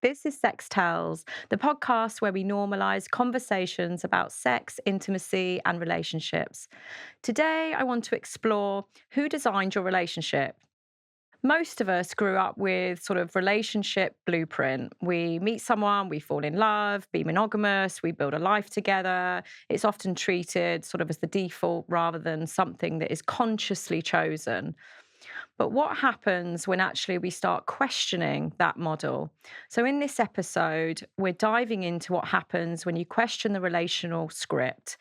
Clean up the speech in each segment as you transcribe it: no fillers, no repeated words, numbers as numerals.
This is Sex Tells, the podcast where we normalize conversations about sex, intimacy, and relationships. Today, I want to explore who designed your relationship. Most of us grew up with sort of relationship blueprint. We meet someone, we fall in love, be monogamous, we build a life together. It's often treated sort of as the default rather than something that is consciously chosen. But what happens when actually we start questioning that model? So, in this episode, we're diving into what happens when you question the relational script,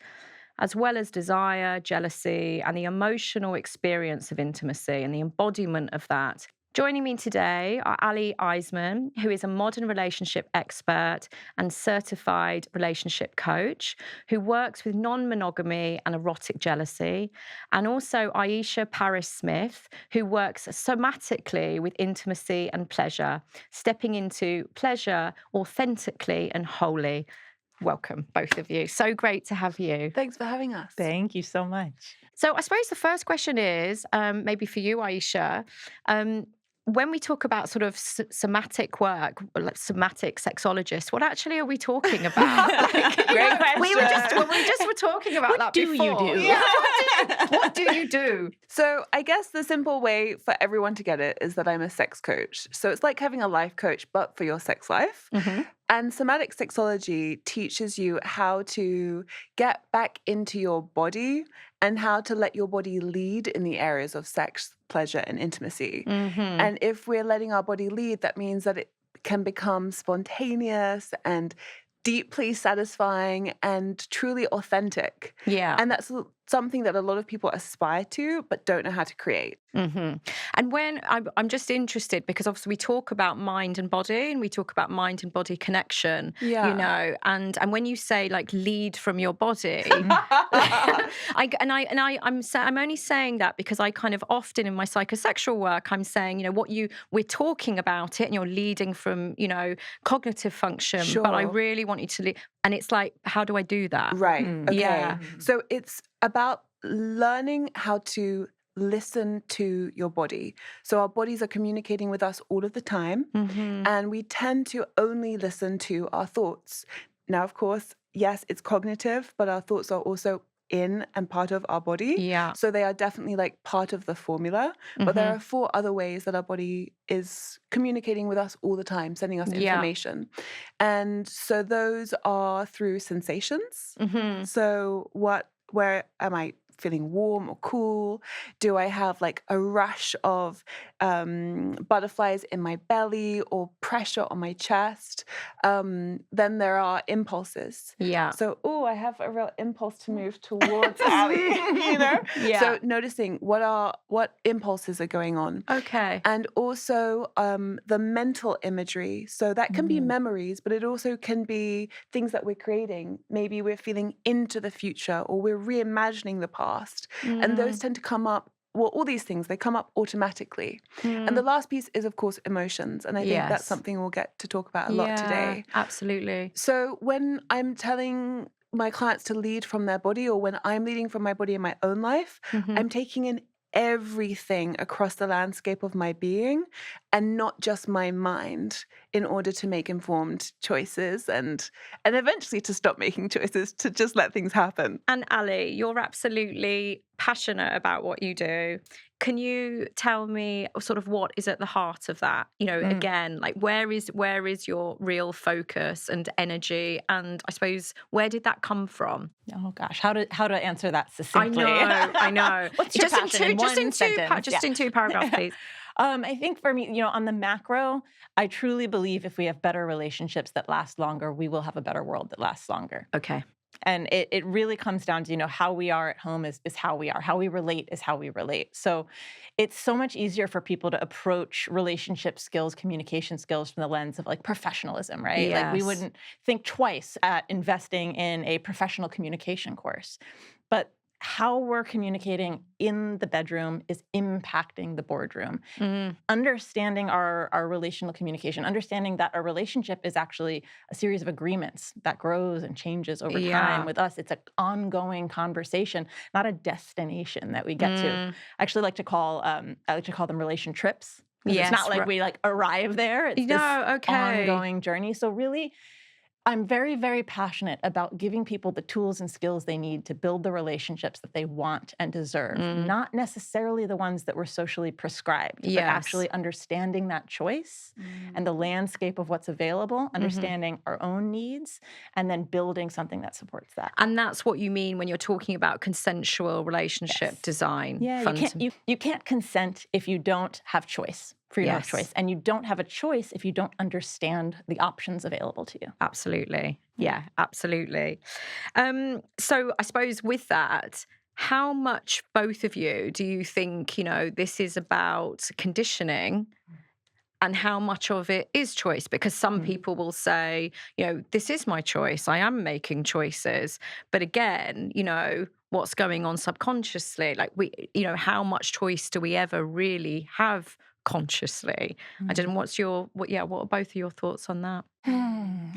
as well as desire, jealousy, and the emotional experience of intimacy and the embodiment of that. Joining me today are Ally Iseman, who is a modern relationship expert and certified relationship coach who works with non-monogamy and erotic jealousy, and also Aisha Paris Smith, who works somatically with intimacy and pleasure, stepping into pleasure authentically and wholly. Welcome, both of you. So great to have you. Thanks for having us. Thank you so much. So I suppose the first question is, maybe for you, Aisha, when we talk about sort of somatic work, like somatic sexologist, what actually are we talking about? Great question. We just were talking about that before. What do you do? Yeah, what do you do? So I guess the simple way for everyone to get it is that I'm a sex coach. So it's like having a life coach, but for your sex life. Mm-hmm. And somatic sexology teaches you how to get back into your body and how to let your body lead in the areas of sex, pleasure, and intimacy. Mm-hmm. And if we're letting our body lead, that means that it can become spontaneous and deeply satisfying and truly authentic. Yeah. And that's something that a lot of people aspire to, but don't know how to create. Mm-hmm. And when I'm just interested, because obviously we talk about mind and body, and we talk about mind and body connection, you know, and when you say like lead from your body, I'm only saying that because I kind of often in my psychosexual work, I'm saying, you know, we're talking about it and you're leading from, you know, cognitive function, Sure. but I really want you to lead. And it's like, how do I do that? Right. Okay. Yeah. So it's about learning how to listen to your body. So our bodies are communicating with us all of the time, Mm-hmm. and we tend to only listen to our thoughts. Now, of course, yes, it's cognitive, but our thoughts are also in and part of our body. Yeah. So they are definitely like part of the formula. But there are 4 other ways that our body is communicating with us all the time, sending us information. And so those are through sensations. Mm-hmm. So where am I feeling warm or cool? Do I have like a rush of butterflies in my belly or pressure on my chest? Then there are impulses. Yeah. So, I have a real impulse to move towards Ally, you know? Yeah. So noticing what impulses are going on. Okay. And also the mental imagery. So that can be memories, but it also can be things that we're creating. Maybe we're feeling into the future or we're reimagining the past. And those tend to come up, well, all these things, they come up automatically. And the last piece is, of course, emotions. And I think that's something we'll get to talk about a lot today. Absolutely. So when I'm telling my clients to lead from their body, or when I'm leading from my body in my own life, I'm taking in everything across the landscape of my being and not just my mind in order to make informed choices and eventually to stop making choices, to just let things happen. And Ally, you're absolutely passionate about what you do. Can you tell me sort of what is at the heart of that? You know, again, like where is your real focus and energy? And I suppose, where did that come from? Oh gosh, how to answer that succinctly? I know. What's your just passion in in two, just one in two, sentence? just in 2 paragraphs, please. I think for me, you know, on the macro, I truly believe if we have better relationships that last longer, we will have a better world that lasts longer. Okay. And it really comes down to, you know, how we are at home is how we are. How we relate is how we relate. So it's so much easier for people to approach relationship skills, communication skills from the lens of like professionalism, right? Like we wouldn't think twice at investing in a professional communication course. But how we're communicating in the bedroom is impacting the boardroom. Understanding our relational communication, understanding that a relationship is actually a series of agreements that grows and changes over time. With us, it's an ongoing conversation, not a destination that we get to. I actually like to call them relation trips. 'Cause it's Yes, not like we like arrive there. It's this okay. ongoing journey. So really, I'm very, very passionate about giving people the tools and skills they need to build the relationships that they want and deserve, not necessarily the ones that were socially prescribed, but Yes. actually understanding that choice and the landscape of what's available, understanding our own needs, and then building something that supports that. And that's what you mean when you're talking about consensual relationship design. Yeah, you can't consent if you don't have choice. Freedom of choice. And you don't have a choice if you don't understand the options available to you. Absolutely. Yeah, absolutely. So I suppose with that, how much both of you do you think, this is about conditioning and how much of it is choice? Because some people will say, this is my choice. I am making choices. But again, what's going on subconsciously? Like how much choice do we ever really have consciously? I don't know. What are both of your thoughts on that?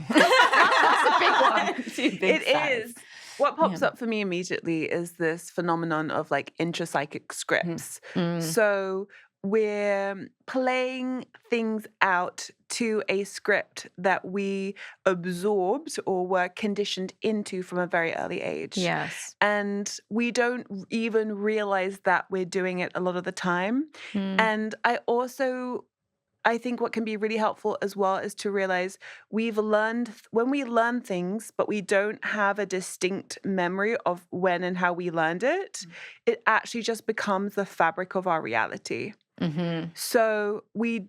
That's a big one. It is. What pops up for me immediately is this phenomenon of like intrapsychic scripts. So we're playing things out to a script that we absorbed or were conditioned into from a very early age. Yes. And we don't even realize that we're doing it a lot of the time. And I think what can be really helpful as well is to realize when we learn things, but we don't have a distinct memory of when and how we learned it, it actually just becomes the fabric of our reality. So we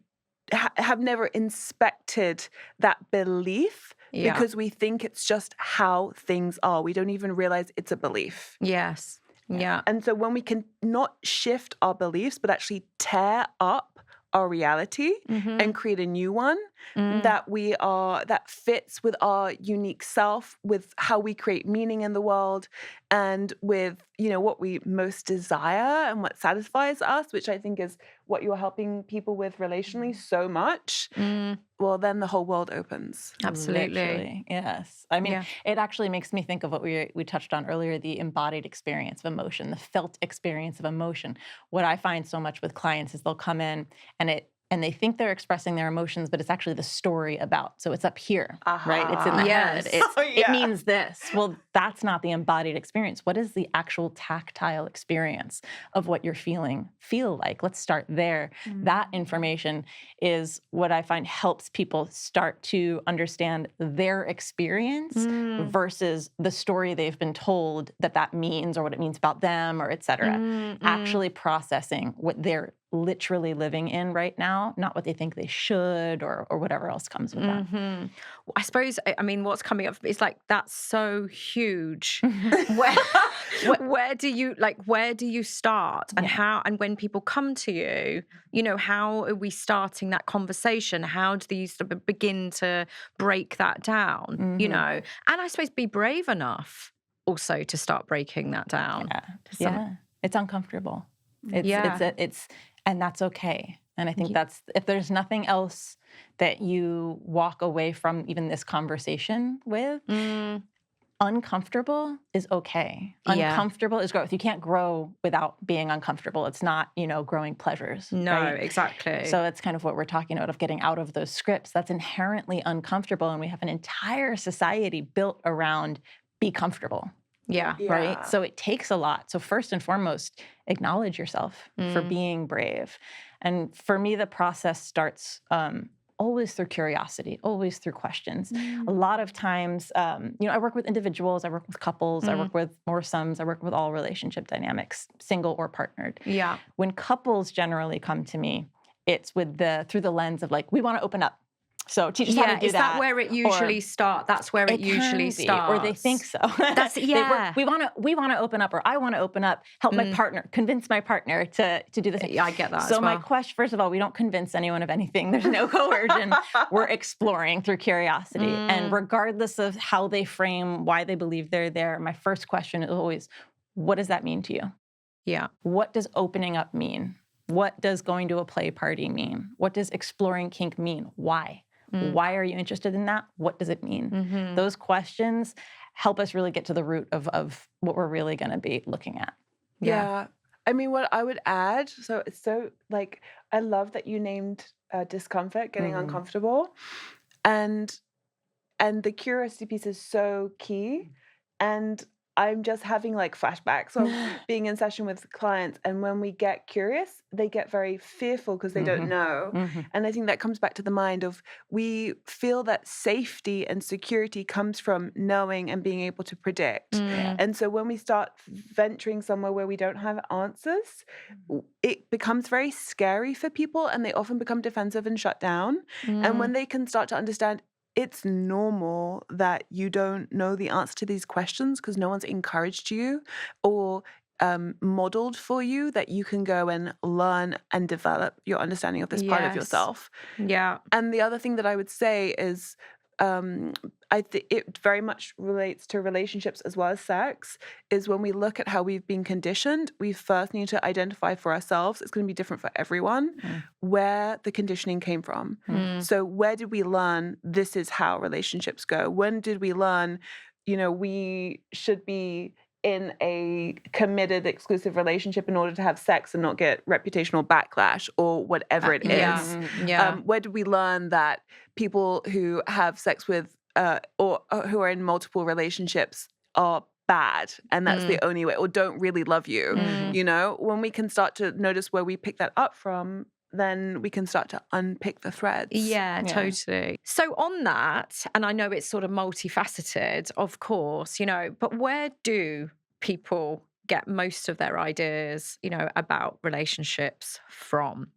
have never inspected that belief because we think it's just how things are. We don't even realize it's a belief. Yes. Yeah. And so when we can not shift our beliefs, but actually tear up our reality and create a new one that fits with our unique self, with how we create meaning in the world, and with what we most desire and what satisfies us, which I think is what you're helping people with relationally so much. Well, then the whole world opens. Absolutely. Literally, yes. I mean, it actually makes me think of what we touched on earlier, the embodied experience of emotion, the felt experience of emotion. What I find so much with clients is they'll come in and they think they're expressing their emotions, but it's actually the story about. So it's up here, right? It's in the head. It means this. Well, that's not the embodied experience. What is the actual tactile experience of what you're feeling feel like? Let's start there. That information is what I find helps people start to understand their experience versus the story they've been told that means or what it means about them or et cetera. Actually processing what they're literally living in right now, not what they think they should or whatever else comes with that. I suppose, what's coming up is like, that's so huge. Where do you start and how, and when people come to you, how are we starting that conversation? How do you sort of begin to break that down, and I suppose be brave enough also to start breaking that down. It's uncomfortable. And that's okay. And I think that's, if there's nothing else that you walk away from even this conversation with, uncomfortable is okay. Uncomfortable is growth. You can't grow without being uncomfortable. It's not, growing pleasures. No, right? exactly. So that's kind of what we're talking about, of getting out of those scripts. That's inherently uncomfortable. And we have an entire society built around be comfortable. Yeah. Right? So it takes a lot. So first and foremost, acknowledge yourself for being brave. And for me, the process starts always through curiosity, always through questions. A lot of times, I work with individuals, I work with couples, I work with foursomes, I work with all relationship dynamics, single or partnered. Yeah. When couples generally come to me, it's through the lens of like, we want to open up. So teach us how to do that. Is that where it usually starts? That's where it usually starts. Or they think so. That's we want to open up, or I want to open up, help my partner, convince my partner to do this. Yeah, I get that. So as well. my question, first of all, we don't convince anyone of anything. There's no coercion. We're exploring through curiosity. And regardless of how they frame why they believe they're there, my first question is always, what does that mean to you? Yeah. What does opening up mean? What does going to a play party mean? What does exploring kink mean? Why? Why are you interested in that? What does it mean? Those questions help us really get to the root of what we're really going to be looking at. Yeah. I mean, what I would add, so it's so like, I love that you named discomfort, getting uncomfortable, and the curiosity piece is so key. And I'm just having like flashbacks of being in session with clients, and when we get curious, they get very fearful because they don't know. And I think that comes back to the mind of, we feel that safety and security comes from knowing and being able to predict. And so when we start venturing somewhere where we don't have answers, it becomes very scary for people, and they often become defensive and shut down. And when they can start to understand, it's normal that you don't know the answer to these questions because no one's encouraged you or modeled for you that you can go and learn and develop your understanding of this part of yourself. Yeah. And the other thing that I would say is, I think it very much relates to relationships as well as sex, is when we look at how we've been conditioned, we first need to identify for ourselves, it's going to be different for everyone, where the conditioning came from. So where did we learn this is how relationships go? When did we learn, we should be in a committed, exclusive relationship in order to have sex and not get reputational backlash or whatever it is? Where did we learn that people who have sex with or who are in multiple relationships are bad and that's the only way, or don't really love you? When we can start to notice where we pick that up from, then we can start to unpick the threads. Yeah, totally. So on that, and I know it's sort of multifaceted, of course, but where do people get most of their ideas, about relationships from?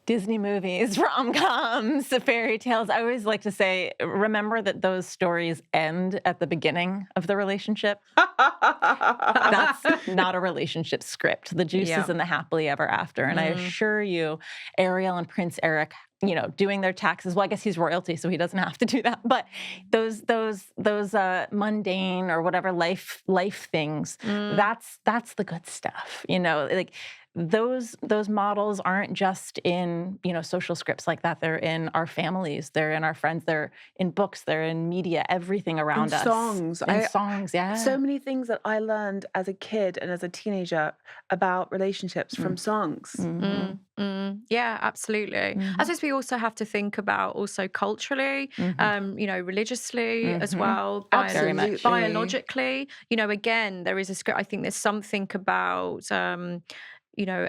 Disney movies, rom-coms, fairy tales. I always like to say, remember that those stories end at the beginning of the relationship. That's not a relationship script. The juice is in the happily ever after. And I assure you, Ariel and Prince Eric, doing their taxes. Well, I guess he's royalty, so he doesn't have to do that. But those mundane or whatever life things, that's the good stuff. Like those models aren't just in social scripts like that. They're in our families. They're in our friends. They're in books. They're in media. Everything around us. Songs. Songs. Yeah. So many things that I learned as a kid and as a teenager about relationships from songs. Yeah, absolutely. I suppose we also have to think about also culturally, religiously as well, biologically. Again, there is a script. I think there's something about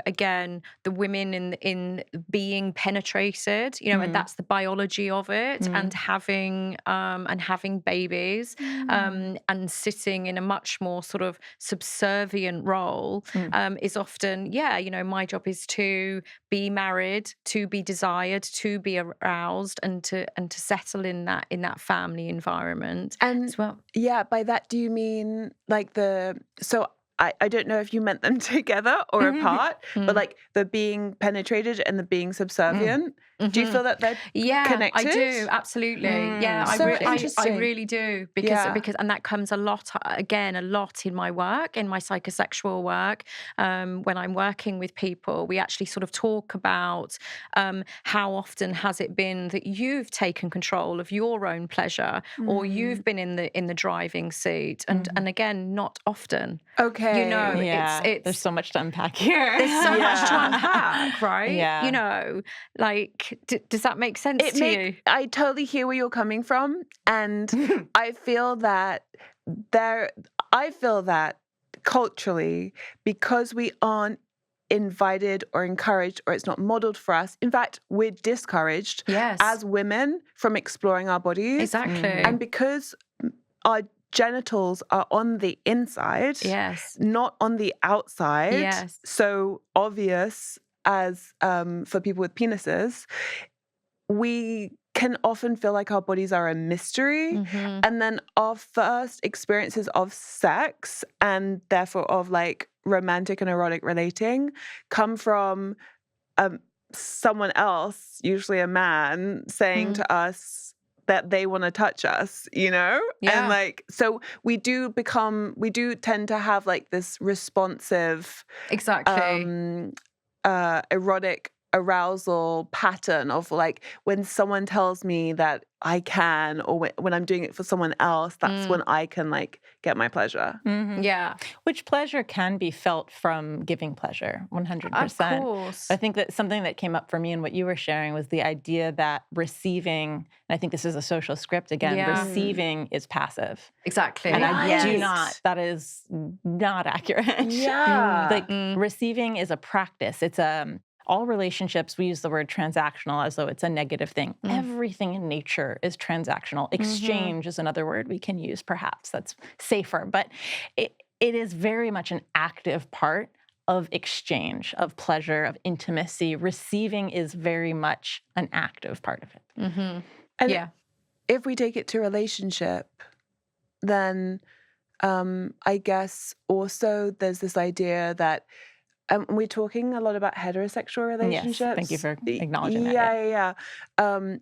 again, the women in being penetrated, and that's the biology of it, and having babies, and sitting in a much more sort of subservient role, is often, my job is to be married, to be desired, to be aroused, and to settle in that family environment as well. Yeah, by that do you mean like I don't know if you meant them together or apart, but like the being penetrated and the being subservient. Do you feel that they're connected? I do, absolutely. Yeah, I really do, because and that comes a lot in my work, in my psychosexual work. When I'm working with people, we actually sort of talk about how often has it been that you've taken control of your own pleasure, or you've been in the driving seat, and again, not often. Okay. It's there's so much to unpack here. There's so much to unpack, right? Yeah. Does that make sense to you? I totally hear where you're coming from, and I feel that culturally, because we aren't invited or encouraged, or it's not modeled for us. In fact, we're discouraged as women from exploring our bodies. Exactly. And because our genitals are on the inside, not on the outside, so obvious as for people with penises, we can often feel like our bodies are a mystery. And then our first experiences of sex, and therefore of like romantic and erotic relating, come from someone else, usually a man, saying to us that they want to touch us, and like, so we do tend to have like this responsive, erotic arousal pattern of like when someone tells me that I can, or when I'm doing it for someone else, that's when I can like get my pleasure. Yeah. Which pleasure can be felt from giving pleasure, 100%. Of course. I think that something that came up for me in what you were sharing was the idea that receiving, and I think this is a social script again, Yeah. receiving is passive. Exactly. And I do Right. not, that is not accurate. Yeah. Like receiving is a practice. It's all relationships, we use the word transactional as though it's a negative thing. Everything in nature is transactional. Exchange is another word we can use, perhaps. That's safer. But it is very much an active part of exchange, of pleasure, of intimacy. Receiving is very much an active part of it. And Yeah. if we take it to relationship, then I guess also there's this idea that we're talking a lot about heterosexual relationships. Yes, thank you for acknowledging that. Yeah.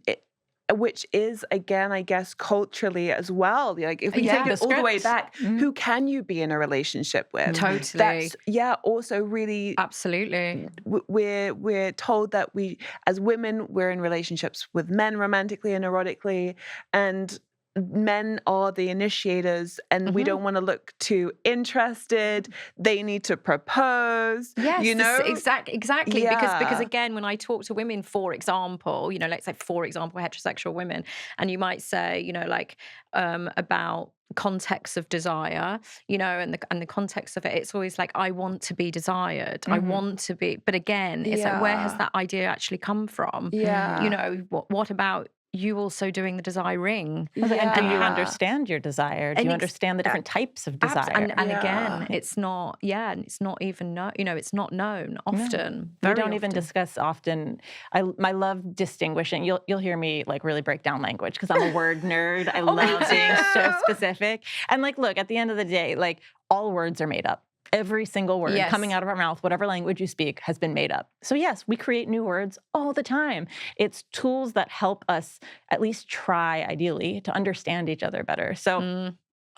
Which is, again, I guess, culturally as well. Like, if we Yeah. take it The all the way script. back, who can you be in a relationship with? Totally. That's, also really, Absolutely. we're told that we, as women, we're in relationships with men romantically and erotically, and men are the initiators, and we don't want to look too interested. They need to propose. Yes, you know, exactly. Because Yeah. again, when I talk to women, for example, let's say for example, heterosexual women, and you might say, like about context of desire, and the context of it, it's always like, I want to be desired. I want to be, but again, it's like, where has Yeah. that idea actually come from? Yeah. What about you also doing the desiring? And do you Yeah. understand your desire? Do And you ex- understand the different types of desire? And Yeah. again, it's not, it's not even it's not known often. We Very don't even often. discuss often. I love distinguishing. You'll hear me like really break down language because I'm a word nerd. I love being so specific. And like, look, at the end of the day, like all words are made up. Every single word Yes. coming out of our mouth, whatever language you speak, has been made up. So yes, we create new words all the time. It's tools that help us at least try, ideally, to understand each other better. So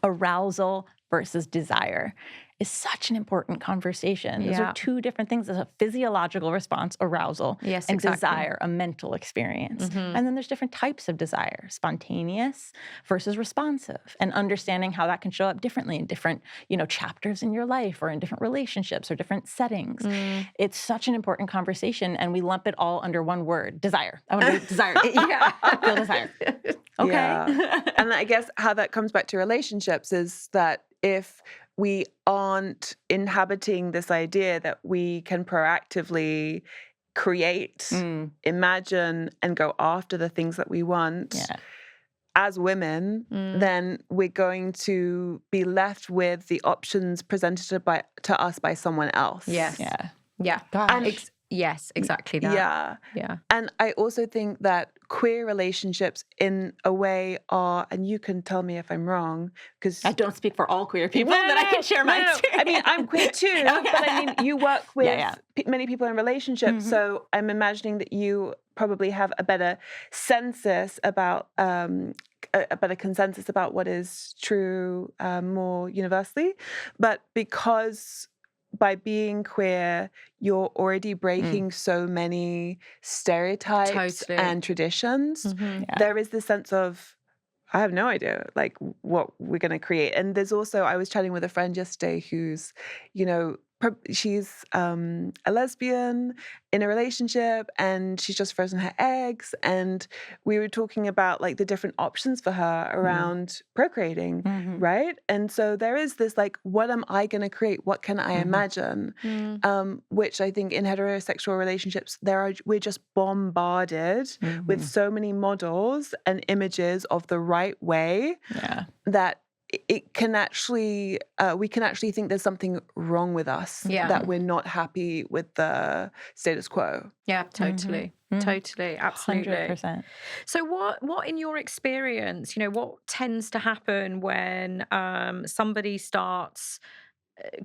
arousal versus desire is such an important conversation. Those Yeah. are two different things. There's a physiological response, arousal, Yes, and exactly. desire, a mental experience. And then there's different types of desire, spontaneous versus responsive, and understanding how that can show up differently in different, chapters in your life or in different relationships or different settings. It's such an important conversation, and we lump it all under one word, desire. I want to desire. Yeah. Feel desire. Okay. Yeah. And I guess how that comes back to relationships is that if we aren't inhabiting this idea that we can proactively create, imagine, and go after the things that we want as women, then we're going to be left with the options presented to us by someone else. Yes. Yeah. Yeah. Gosh. Yes, exactly that. Yeah. Yeah. And I also think that queer relationships in a way are, and you can tell me if I'm wrong, because I don't speak for all queer people, but I can share my experience. I mean, I'm queer too, but I mean, you work with many people in relationships, so I'm imagining that you probably have a better consensus about what is true more universally. But because by being queer, you're already breaking so many stereotypes Totally. and traditions. There is this sense of, I have no idea, like, what we're going to create. And there's also, I was chatting with a friend yesterday who's, she's a lesbian in a relationship, and she's just frozen her eggs. And we were talking about like the different options for her around procreating, right? And so there is this like, what am I going to create? What can I imagine? Which I think in heterosexual relationships, we're just bombarded with so many models and images of the right way that it can actually, we can actually think there's something wrong with us, that we're not happy with the status quo. Yeah, totally. Totally, absolutely. 100%. So what in your experience, what tends to happen when somebody starts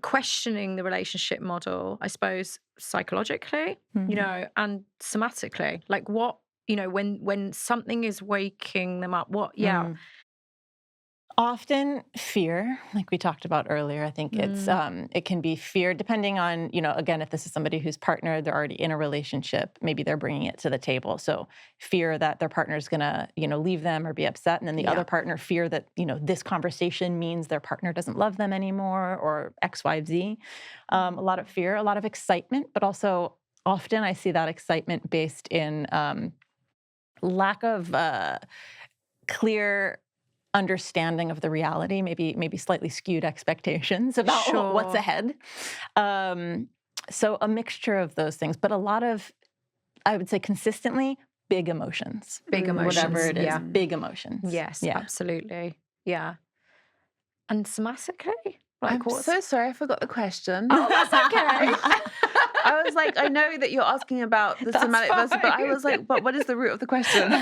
questioning the relationship model, I suppose, psychologically, and somatically? Like what, when something is waking them up, Often fear, like we talked about earlier. I think it can be fear depending on, again, if this is somebody who's partnered, they're already in a relationship, maybe they're bringing it to the table. So fear that their partner's going to, leave them or be upset. And then the other partner, fear that, this conversation means their partner doesn't love them anymore or X, Y, Z. A lot of fear, a lot of excitement, but also often I see that excitement based in lack of clear understanding of the reality, maybe slightly skewed expectations about what's ahead. So a mixture of those things, but a lot of, I would say consistently, big emotions. Big emotions. Whatever it is, big emotions. Yes, absolutely. Yeah. And somatically? I'm so sorry, I forgot the question. Oh, that's okay. I was like, I know that you're asking about the somatic versus, but I was like, but what is the root of the question?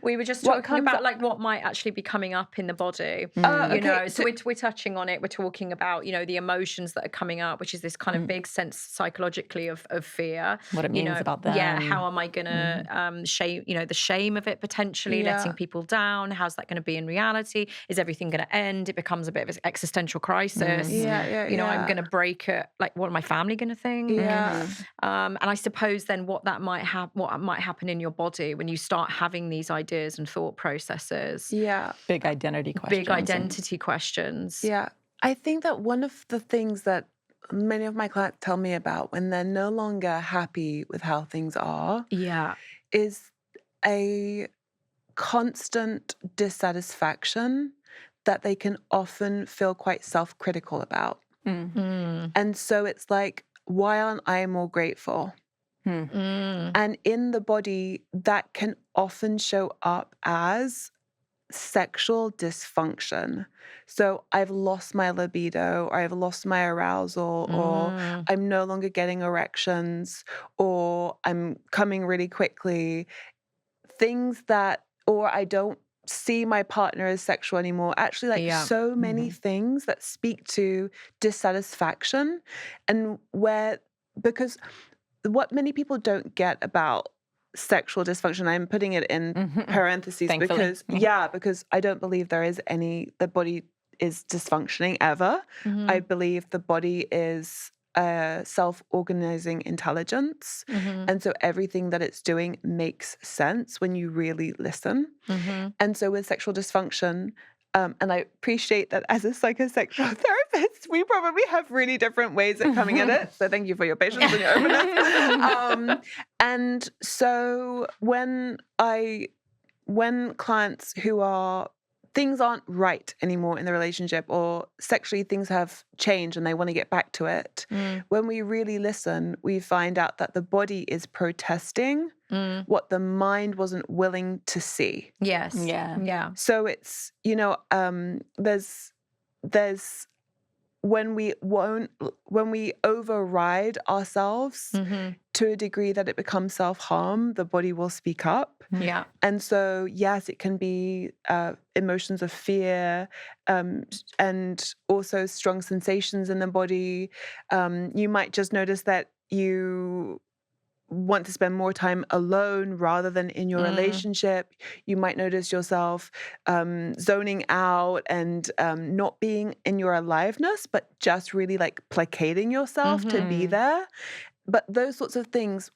We were just talking about like what might actually be coming up in the body. So we're touching on it. We're talking about, the emotions that are coming up, which is this kind of big sense psychologically of fear. What it means about them. Yeah, how am I going to shame, the shame of it potentially letting people down. How's that going to be in reality? Is everything going to end? It becomes a bit of an existential crisis. I'm going to break it. Like, what are my family going to think? Yeah. And I suppose then what might happen in your body when you start having these ideas and thought processes. Yeah. Big identity questions. Yeah. I think that one of the things that many of my clients tell me about when they're no longer happy with how things are is a constant dissatisfaction that they can often feel quite self-critical about. And so it's like, why aren't I more grateful? And in the body, that can often show up as sexual dysfunction. So I've lost my libido, or I've lost my arousal, or I'm no longer getting erections, or I'm coming really quickly. Things that, or I don't see my partner as sexual anymore. Actually, like so many things that speak to dissatisfaction, and because what many people don't get about sexual dysfunction, I'm putting it in parentheses because I don't believe the body is dysfunctioning ever. I believe the body is a self-organizing intelligence. And so everything that it's doing makes sense when you really listen. And so with sexual dysfunction, and I appreciate that as a psychosexual therapist, we probably have really different ways of coming at it. So thank you for your patience and your openness. And so when clients things aren't right anymore in the relationship, or sexually things have changed and they want to get back to it, when we really listen, we find out that the body is protesting what the mind wasn't willing to see. Yes. Yeah. So it's, there's when we override ourselves to a degree that it becomes self-harm, the body will speak up. Yeah. And so, yes, it can be emotions of fear, and also strong sensations in the body. You might just notice that you want to spend more time alone rather than in your relationship. You might notice yourself zoning out and not being in your aliveness, but just really like placating yourself to be there. But those sorts of things,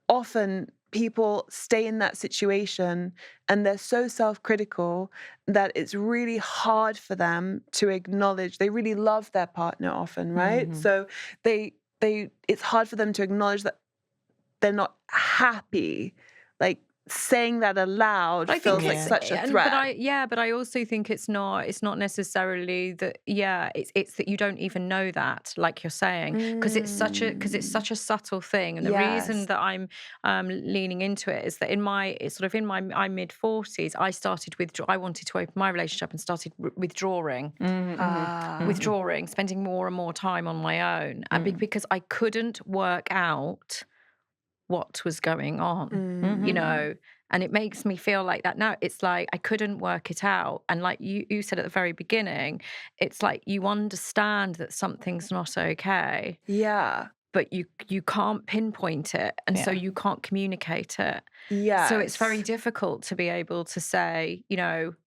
often people stay in that situation and they're so self-critical that it's really hard for them to acknowledge. They really love their partner often, right? So it's hard for them to acknowledge that they're not happy. Like saying that aloud feels like such a threat. But I also think it's not necessarily that. It's that you don't even know that, like you're saying, because it's such a subtle thing. And the reason that I'm leaning into it is that in my mid-40s, I wanted to open my relationship and started withdrawing, spending more and more time on my own, and because I couldn't work out what was going on, and it makes me feel like that now. It's like I couldn't work it out. And like you said at the very beginning, it's like you understand that something's not okay. Yeah. But you can't pinpoint it. And so you can't communicate it. So it's very Yes. difficult to be able to say,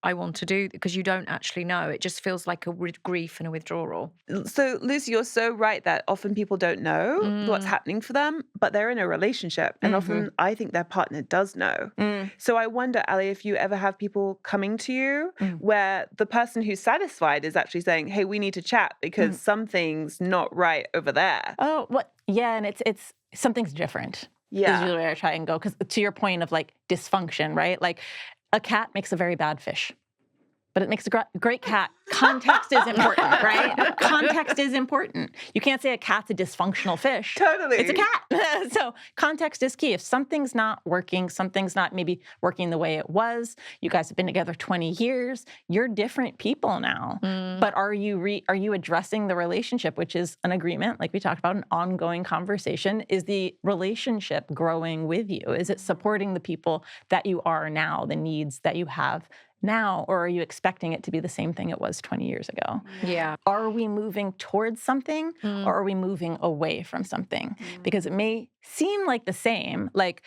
I want to do, because you don't actually know. It just feels like a grief and a withdrawal. So, Lucy, you're so right that often people don't know what's Mm. happening for them, but they're in a relationship. And often I think their partner does know. So I wonder, Ally, if you ever have people coming to you where the person who's satisfied is actually saying, hey, we need to chat because something's not right over there. Oh, what? Yeah, and it's something's different. Is Yeah. usually where I try and go, because to your point of like dysfunction, right? Like a cat makes a very bad fish, but it makes a great cat. Context is important, right? Context is important. You can't say a cat's a dysfunctional fish. Totally. It's a cat. So context is key. If something's not working, something's not maybe working the way it was, you guys have been together 20 years, you're different people now. But are you addressing the relationship, which is an agreement, like we talked about, an ongoing conversation? Is the relationship growing with you? Is it supporting the people that you are now, the needs that you have now, or are you expecting it to be the same thing it was 20 years ago? Yeah. Are we moving towards something, or are we moving away from something? Because it may seem like the same, like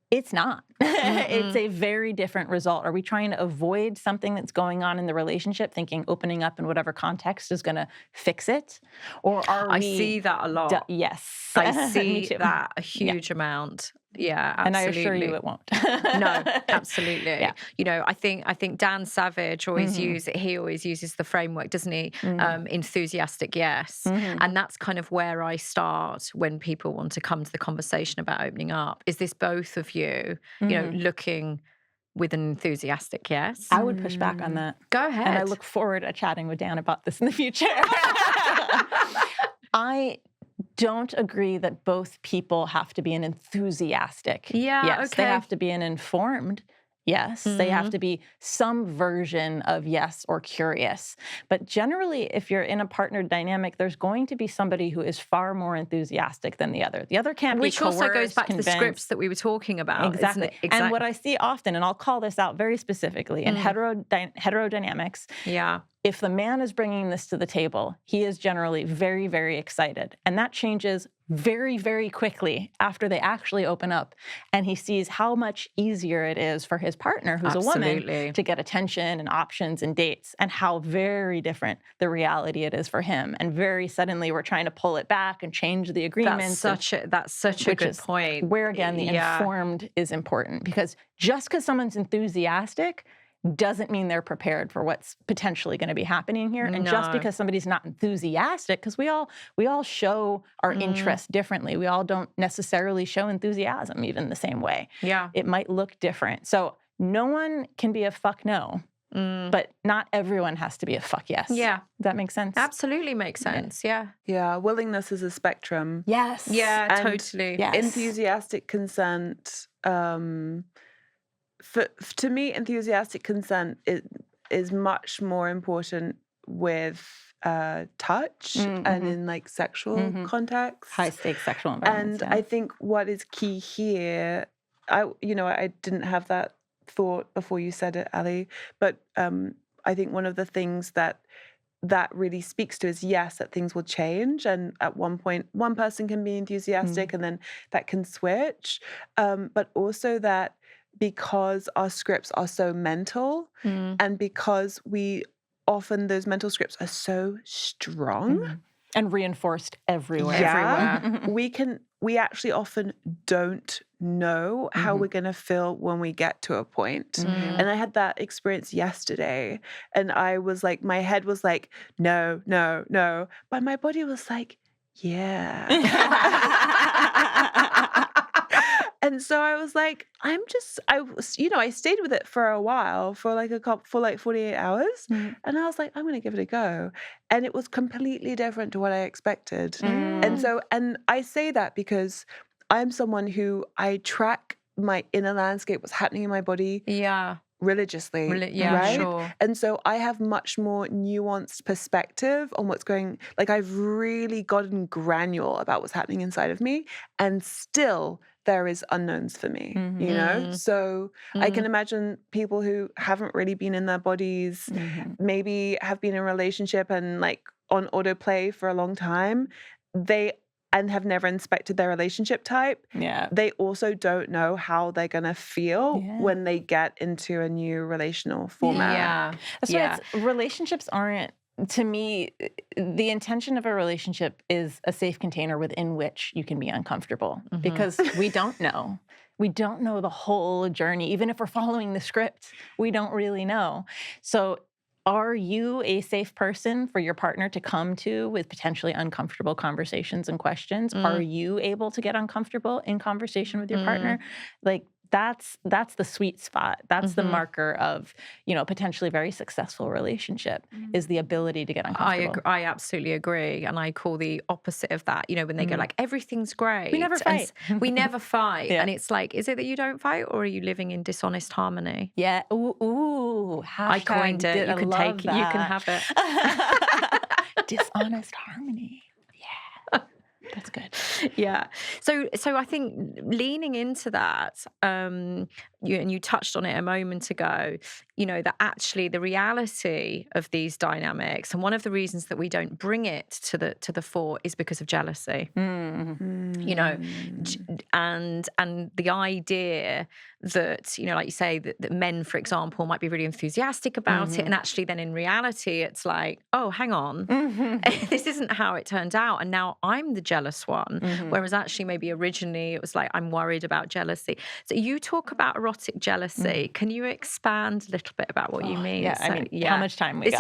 it's not. It's a very different result. Are we trying to avoid something that's going on in the relationship, thinking opening up in whatever context is going to fix it? Or are I we... see that a lot. Yes. I see Me too. that a huge amount. Yeah, absolutely. And I assure you it won't. No, absolutely. Yeah. I think Dan Savage always uses the framework, doesn't he? Enthusiastic yes. And that's kind of where I start when people want to come to the conversation about opening up. Is this both of you, looking with an enthusiastic yes? I would push back on that. Go ahead. And I look forward to chatting with Dan about this in the future. I don't agree that both people have to be an enthusiastic yes. Okay. They have to be an informed yes. They have to be some version of yes or curious. But generally, if you're in a partner dynamic, there's going to be somebody who is far more enthusiastic than the other. The other can't Which be coerced, also goes back to the convinced. scripts that we were talking about. Exactly. Isn't it? And what I see often, and I'll call this out very specifically, in heterodynamics, Yeah. if the man is bringing this to the table, he is generally very, very excited. And that changes very, very quickly after they actually open up and he sees how much easier it is for his partner, who's a woman, to get attention and options and dates, and how very different the reality it is for him. And very suddenly we're trying to pull it back and change the agreements. That's such a good point. Where, again, the informed is important, because just because someone's enthusiastic doesn't mean they're prepared for what's potentially going to be happening here. And just because somebody's not enthusiastic, because we all show our interest differently. We all don't necessarily show enthusiasm even the same way. Yeah. It might look different. So no one can be a fuck no, but not everyone has to be a fuck yes. Yeah. Does that make sense? Absolutely makes sense. Yeah. Yeah. Willingness is a spectrum. Yes. Yeah, And totally. Yes. Enthusiastic consent, to me, enthusiastic consent is much more important with touch and in like sexual context. High stakes sexual environments. And I think what is key here, I didn't have that thought before you said it, Ally, but I think one of the things that really speaks to is, yes, that things will change. And at one point, one person can be enthusiastic and then that can switch. But also that because our scripts are so mental and because those mental scripts are so strong and reinforced everywhere. We actually often don't know how we're going to feel when we get to a point. And I had that experience yesterday, and I was like, my head was like, no, no, no. But my body was like, yeah. And so I was like, I stayed with it for a while, for like 48 hours. And I was like, I'm going to give it a go. And it was completely different to what I expected. And I say that because I'm someone who I track my inner landscape, what's happening in my body. Yeah. Religiously, right? Sure. And so I have much more nuanced perspective on what's going, like I've really gotten granular about what's happening inside of me, and still there is unknowns for me, you know? So I can imagine people who haven't really been in their bodies, maybe have been in a relationship and like on autoplay for a long time, they and have never inspected their relationship type, Yeah. they also don't know how they're going to feel Yeah. when they get into a new relational format. Yeah. That's why relationships aren't, to me, the intention of a relationship is a safe container within which you can be uncomfortable, because we don't know. We don't know the whole journey. Even if we're following the script, we don't really know. So are you a safe person for your partner to come to with potentially uncomfortable conversations and questions? Are you able to get uncomfortable in conversation with your partner? Like, that's the sweet spot. That's the marker of, potentially very successful relationship, is the ability to get uncomfortable. I absolutely agree. And I call the opposite of that, when they go like, everything's great. We never fight. We never fight. Yeah. And it's like, is it that you don't fight, or are you living in dishonest harmony? Yeah. Ooh. I coined it. You can take it. You can have it. Dishonest harmony. Yeah. That's good. Yeah. So I think leaning into that, and you touched on it a moment ago, that actually the reality of these dynamics, and one of the reasons that we don't bring it to the fore, is because of jealousy. And the idea that, like you say, that men, for example, might be really enthusiastic about it, and actually then in reality it's like, oh, hang on, this isn't how it turned out, and now I'm the jealous one. Whereas actually maybe originally it was like, I'm worried about jealousy. So you talk about erotic jealousy. Can you expand a little bit about what you mean? Yeah, So, how much time we got?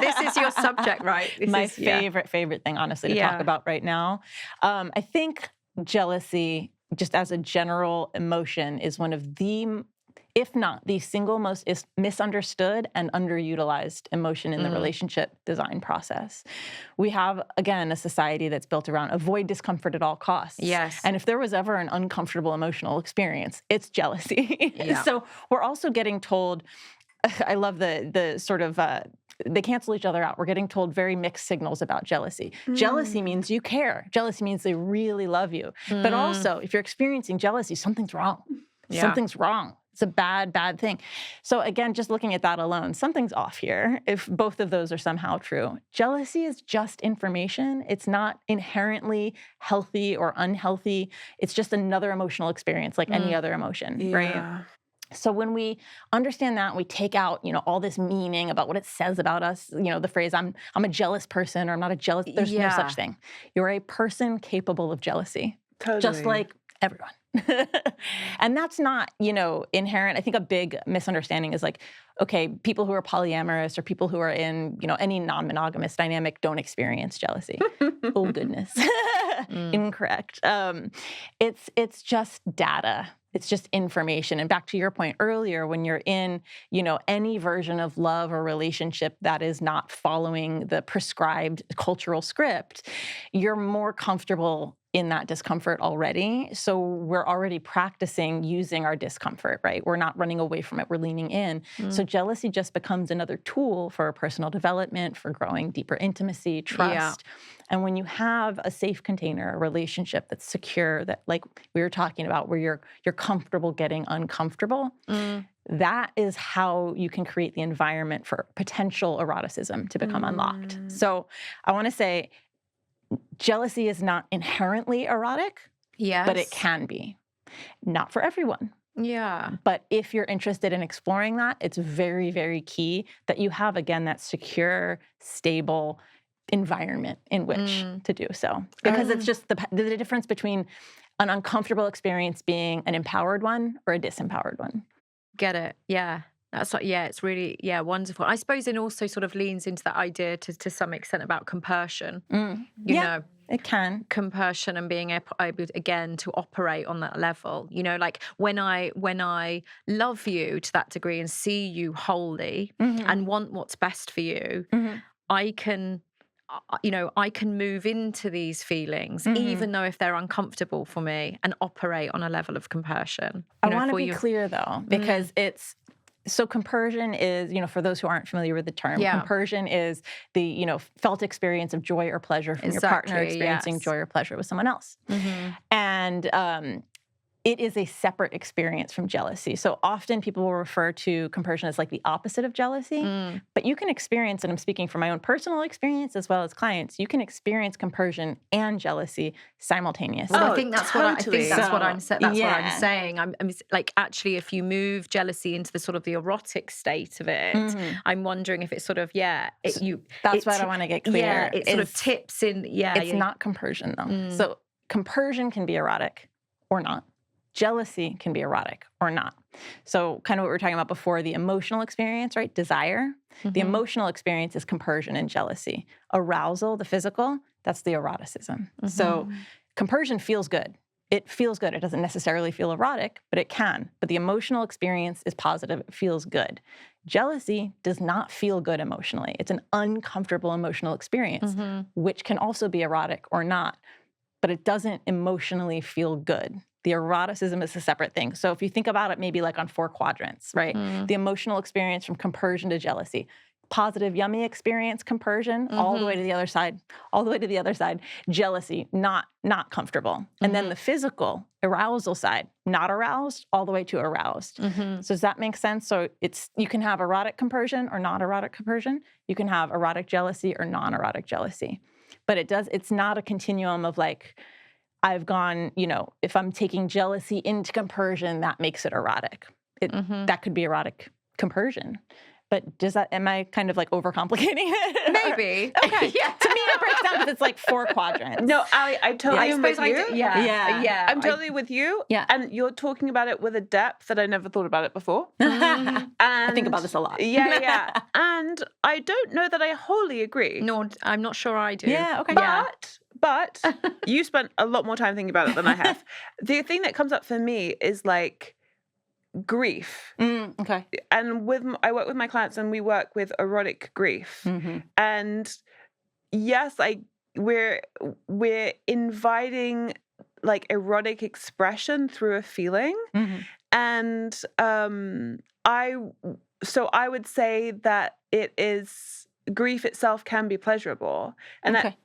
This is your subject, right? My favorite thing, honestly, to talk about right now. I think jealousy, just as a general emotion, is one of the, if not the single most misunderstood and underutilized emotion in the relationship design process. We have, again, a society that's built around avoid discomfort at all costs. Yes. And if there was ever an uncomfortable emotional experience, it's jealousy. Yeah. So we're also getting told, I love the sort of, they cancel each other out. We're getting told very mixed signals about jealousy. Jealousy means you care. Jealousy means they really love you. But also, if you're experiencing jealousy, something's wrong. Yeah. Something's wrong. It's a bad, bad thing. So again, just looking at that alone, something's off here if both of those are somehow true. Jealousy is just information. It's not inherently healthy or unhealthy. It's just another emotional experience like any other emotion, right? So when we understand that, we take out, all this meaning about what it says about us, the phrase, I'm a jealous person, or I'm not a jealous, there's no such thing. You're a person capable of jealousy. Totally. Just like everyone. And that's not, inherent. I think a big misunderstanding is like, okay, people who are polyamorous or people who are in, any non-monogamous dynamic don't experience jealousy. Oh, goodness. Incorrect. It's just data. It's just information. And back to your point earlier, when you're in, any version of love or relationship that is not following the prescribed cultural script, you're more comfortable in that discomfort already. So we're already practicing using our discomfort, right? We're not running away from it, we're leaning in. So jealousy just becomes another tool for personal development, for growing deeper intimacy, trust. And when you have a safe container, a relationship that's secure, that like we were talking about, where you're comfortable getting uncomfortable, that is how you can create the environment for potential eroticism to become unlocked. So I want to say, jealousy is not inherently erotic, but it can be. Not for everyone. Yeah. But if you're interested in exploring that, it's very, very key that you have, again, that secure, stable environment in which to do so. Because it's just the difference between an uncomfortable experience being an empowered one or a disempowered one. Get it. Yeah. That's like, it's really, wonderful. I suppose it also sort of leans into that idea to some extent about compersion. You know, it can. Compersion and being able, again, to operate on that level. Like when I love you to that degree and see you wholly and want what's best for you, I can move into these feelings, even though if they're uncomfortable for me, and operate on a level of compersion. I want to be clear, though, because so compersion is, for those who aren't familiar with the term, compersion is the, felt experience of joy or pleasure from your partner experiencing joy or pleasure with someone else. And it is a separate experience from jealousy. So often people will refer to compersion as like the opposite of jealousy, but you can experience, and I'm speaking from my own personal experience as well as clients, you can experience compersion and jealousy simultaneously. Well, I think that's what I think totally. that's what I'm that's what Yeah. I'm saying. I'm like, actually, if you move jealousy into the sort of the erotic state of it, I'm wondering if it's sort of That's it what I ti- want to get clear. Yeah, it sort of is tips in. Yeah, It's yeah. not compersion though. So compersion can be erotic or not. Jealousy can be erotic or not. So kind of what we were talking about before, the emotional experience, right? Desire. The emotional experience is compersion and jealousy. Arousal, the physical, that's the eroticism. So compersion feels good. It feels good. It doesn't necessarily feel erotic, but it can. But the emotional experience is positive. It feels good. Jealousy does not feel good emotionally. It's an uncomfortable emotional experience, which can also be erotic or not, but it doesn't emotionally feel good. The eroticism is a separate thing. So if you think about it maybe like on 4 quadrants, right? The emotional experience from compersion to jealousy. Positive, yummy experience, compersion, all the way to the other side, jealousy, not comfortable. And then the physical, arousal side, not aroused, all the way to aroused. So does that make sense? So you can have erotic compersion or non-erotic compersion. You can have erotic jealousy or non-erotic jealousy. But it's not a continuum of like, I've gone, if I'm taking jealousy into compersion, that makes it erotic. That could be erotic compersion. But am I kind of like overcomplicating it? Maybe. Okay. Yeah. To me, it breaks down because it's like 4 quadrants. No, Ally, I totally am with you. Yeah. I'm totally with you. Yeah. And you're talking about it with a depth that I never thought about it before. I think about this a lot. Yeah. And I don't know that I wholly agree. No, I'm not sure I do. Yeah, okay. But you spent a lot more time thinking about it than I have. The thing that comes up for me is like grief. Okay. And I work with my clients and we work with erotic grief. And yes, we're inviting like erotic expression through a feeling. And I would say that it is grief itself can be pleasurable. And Okay.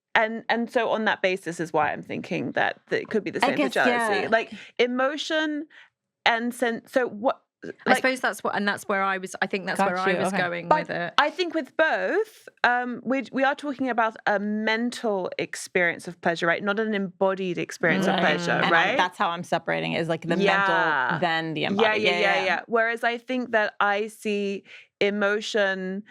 And so on that basis is why I'm thinking that it could be the same for guess, jealousy. yeah. Like emotion and sense. So what? I suppose that's where I was. I think that's Got where I you, was okay. going But with it. I think with both, we are talking about a mental experience of pleasure, right? Not an embodied experience of pleasure, And right? that's how I'm separating it, is like the mental, then the embodied. Yeah. Whereas I think that I see emotion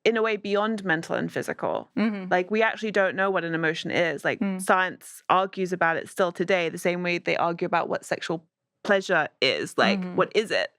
in a way beyond mental and physical. Like we actually don't know what an emotion is. Like science argues about it still today, the same way they argue about what sexual pleasure is. Like what is it?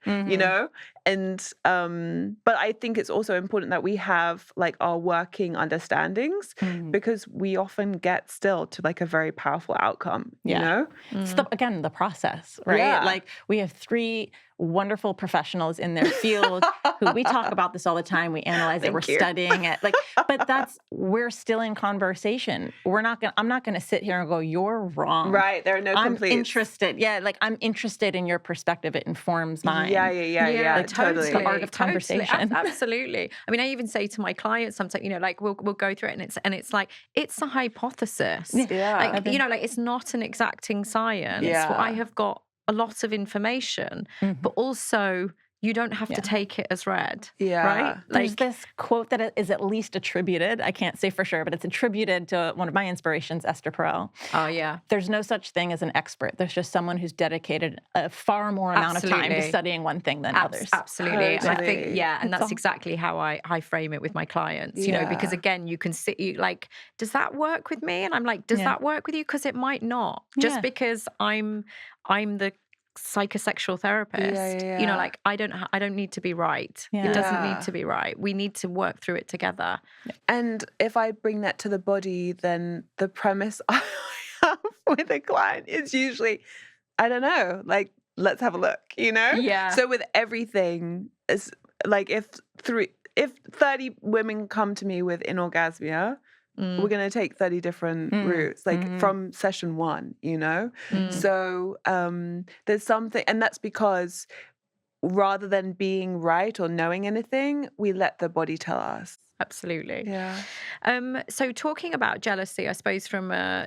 And but I think it's also important that we have like our working understandings because we often get still to like a very powerful outcome, you know? It's again the process, right? Yeah. Like we have 3 wonderful professionals in their field who we talk about this all the time. We analyze it. We're studying it. Like, but we're still in conversation. I'm not gonna sit here and go, you're wrong. Right. There are no I'm completes. interested. Yeah, like I'm interested in your perspective. It informs mine. Yeah. Totally. It's the art of conversation. Absolutely. I mean, I even say to my clients sometimes, like we'll go through it and it's like it's a hypothesis. Yeah. Like it's not an exacting science. Yeah. Well, I have got a lot of information, but also you don't have to take it as read. Yeah. Right? There's this quote that is at least attributed, I can't say for sure, but it's attributed to one of my inspirations, Esther Perel. Oh, yeah. There's no such thing as an expert. There's just someone who's dedicated a far more amount of time to studying one thing than others. Absolutely. And I think, Totally. and that's exactly how I frame it with my clients, because again, you can like, does that work with me? And I'm like, does that work with you? Because it might not. Just because I'm the psychosexual therapist, like I don't need to be right. It doesn't need to be right. We need to work through it together. And if I bring that to the body, then the premise I have with a client is usually, I don't know, like, let's have a look, Yeah. So with everything, is like if 30 women come to me with inorgasmia, we're going to take 30 different routes, like from session 1, So there's something, and that's because rather than being right or knowing anything, we let the body tell us. absolutely. Yeah. So talking about jealousy, I suppose from a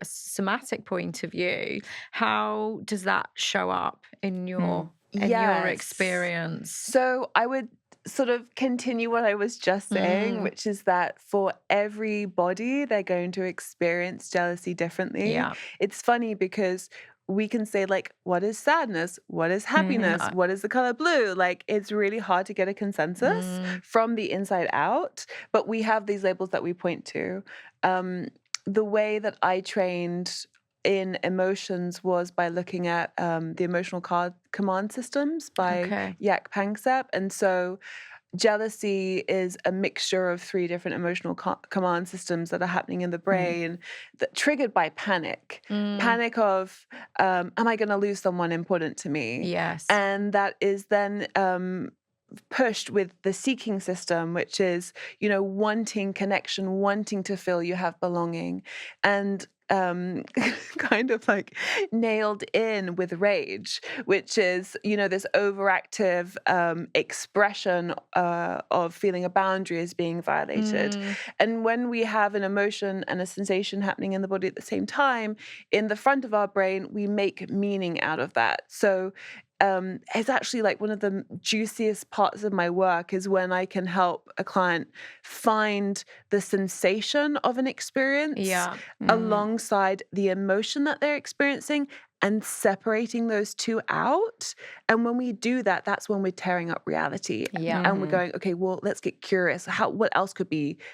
somatic point of view, how does that show up in Mm. your Yes. experience? So I would sort of continue what I was just saying, Mm, which is that for everybody, they're going to experience jealousy differently. yeah. It's funny because we can say, like, what is sadness? What is Mhm. happiness? What is the color blue? Like, it's really hard to get a consensus Mm, from the inside out, but we have these labels that we point to. Um, the way that I trained in emotions was by looking at the emotional command systems by okay. Yak Pangsep. And so jealousy is a mixture of three different emotional command systems that are happening in the Mm. brain that triggered by panic. Mm, Panic of, am I going to lose someone important to me? yes. And that is then pushed with the seeking system, which is, wanting connection, wanting to feel you have belonging, and kind of like nailed in with rage, which is, this overactive expression of feeling a boundary is being violated. Mm, And when we have an emotion and a sensation happening in the body at the same time, in the front of our brain, we make meaning out of that. So it's actually like one of the juiciest parts of my work is when I can help a client find the sensation of an experience yeah. Mhm. alongside the emotion that they're experiencing and separating those two out. And when we do that, that's when we're tearing up reality Yeah. and we're Mhm. going, okay, well, let's get curious. What else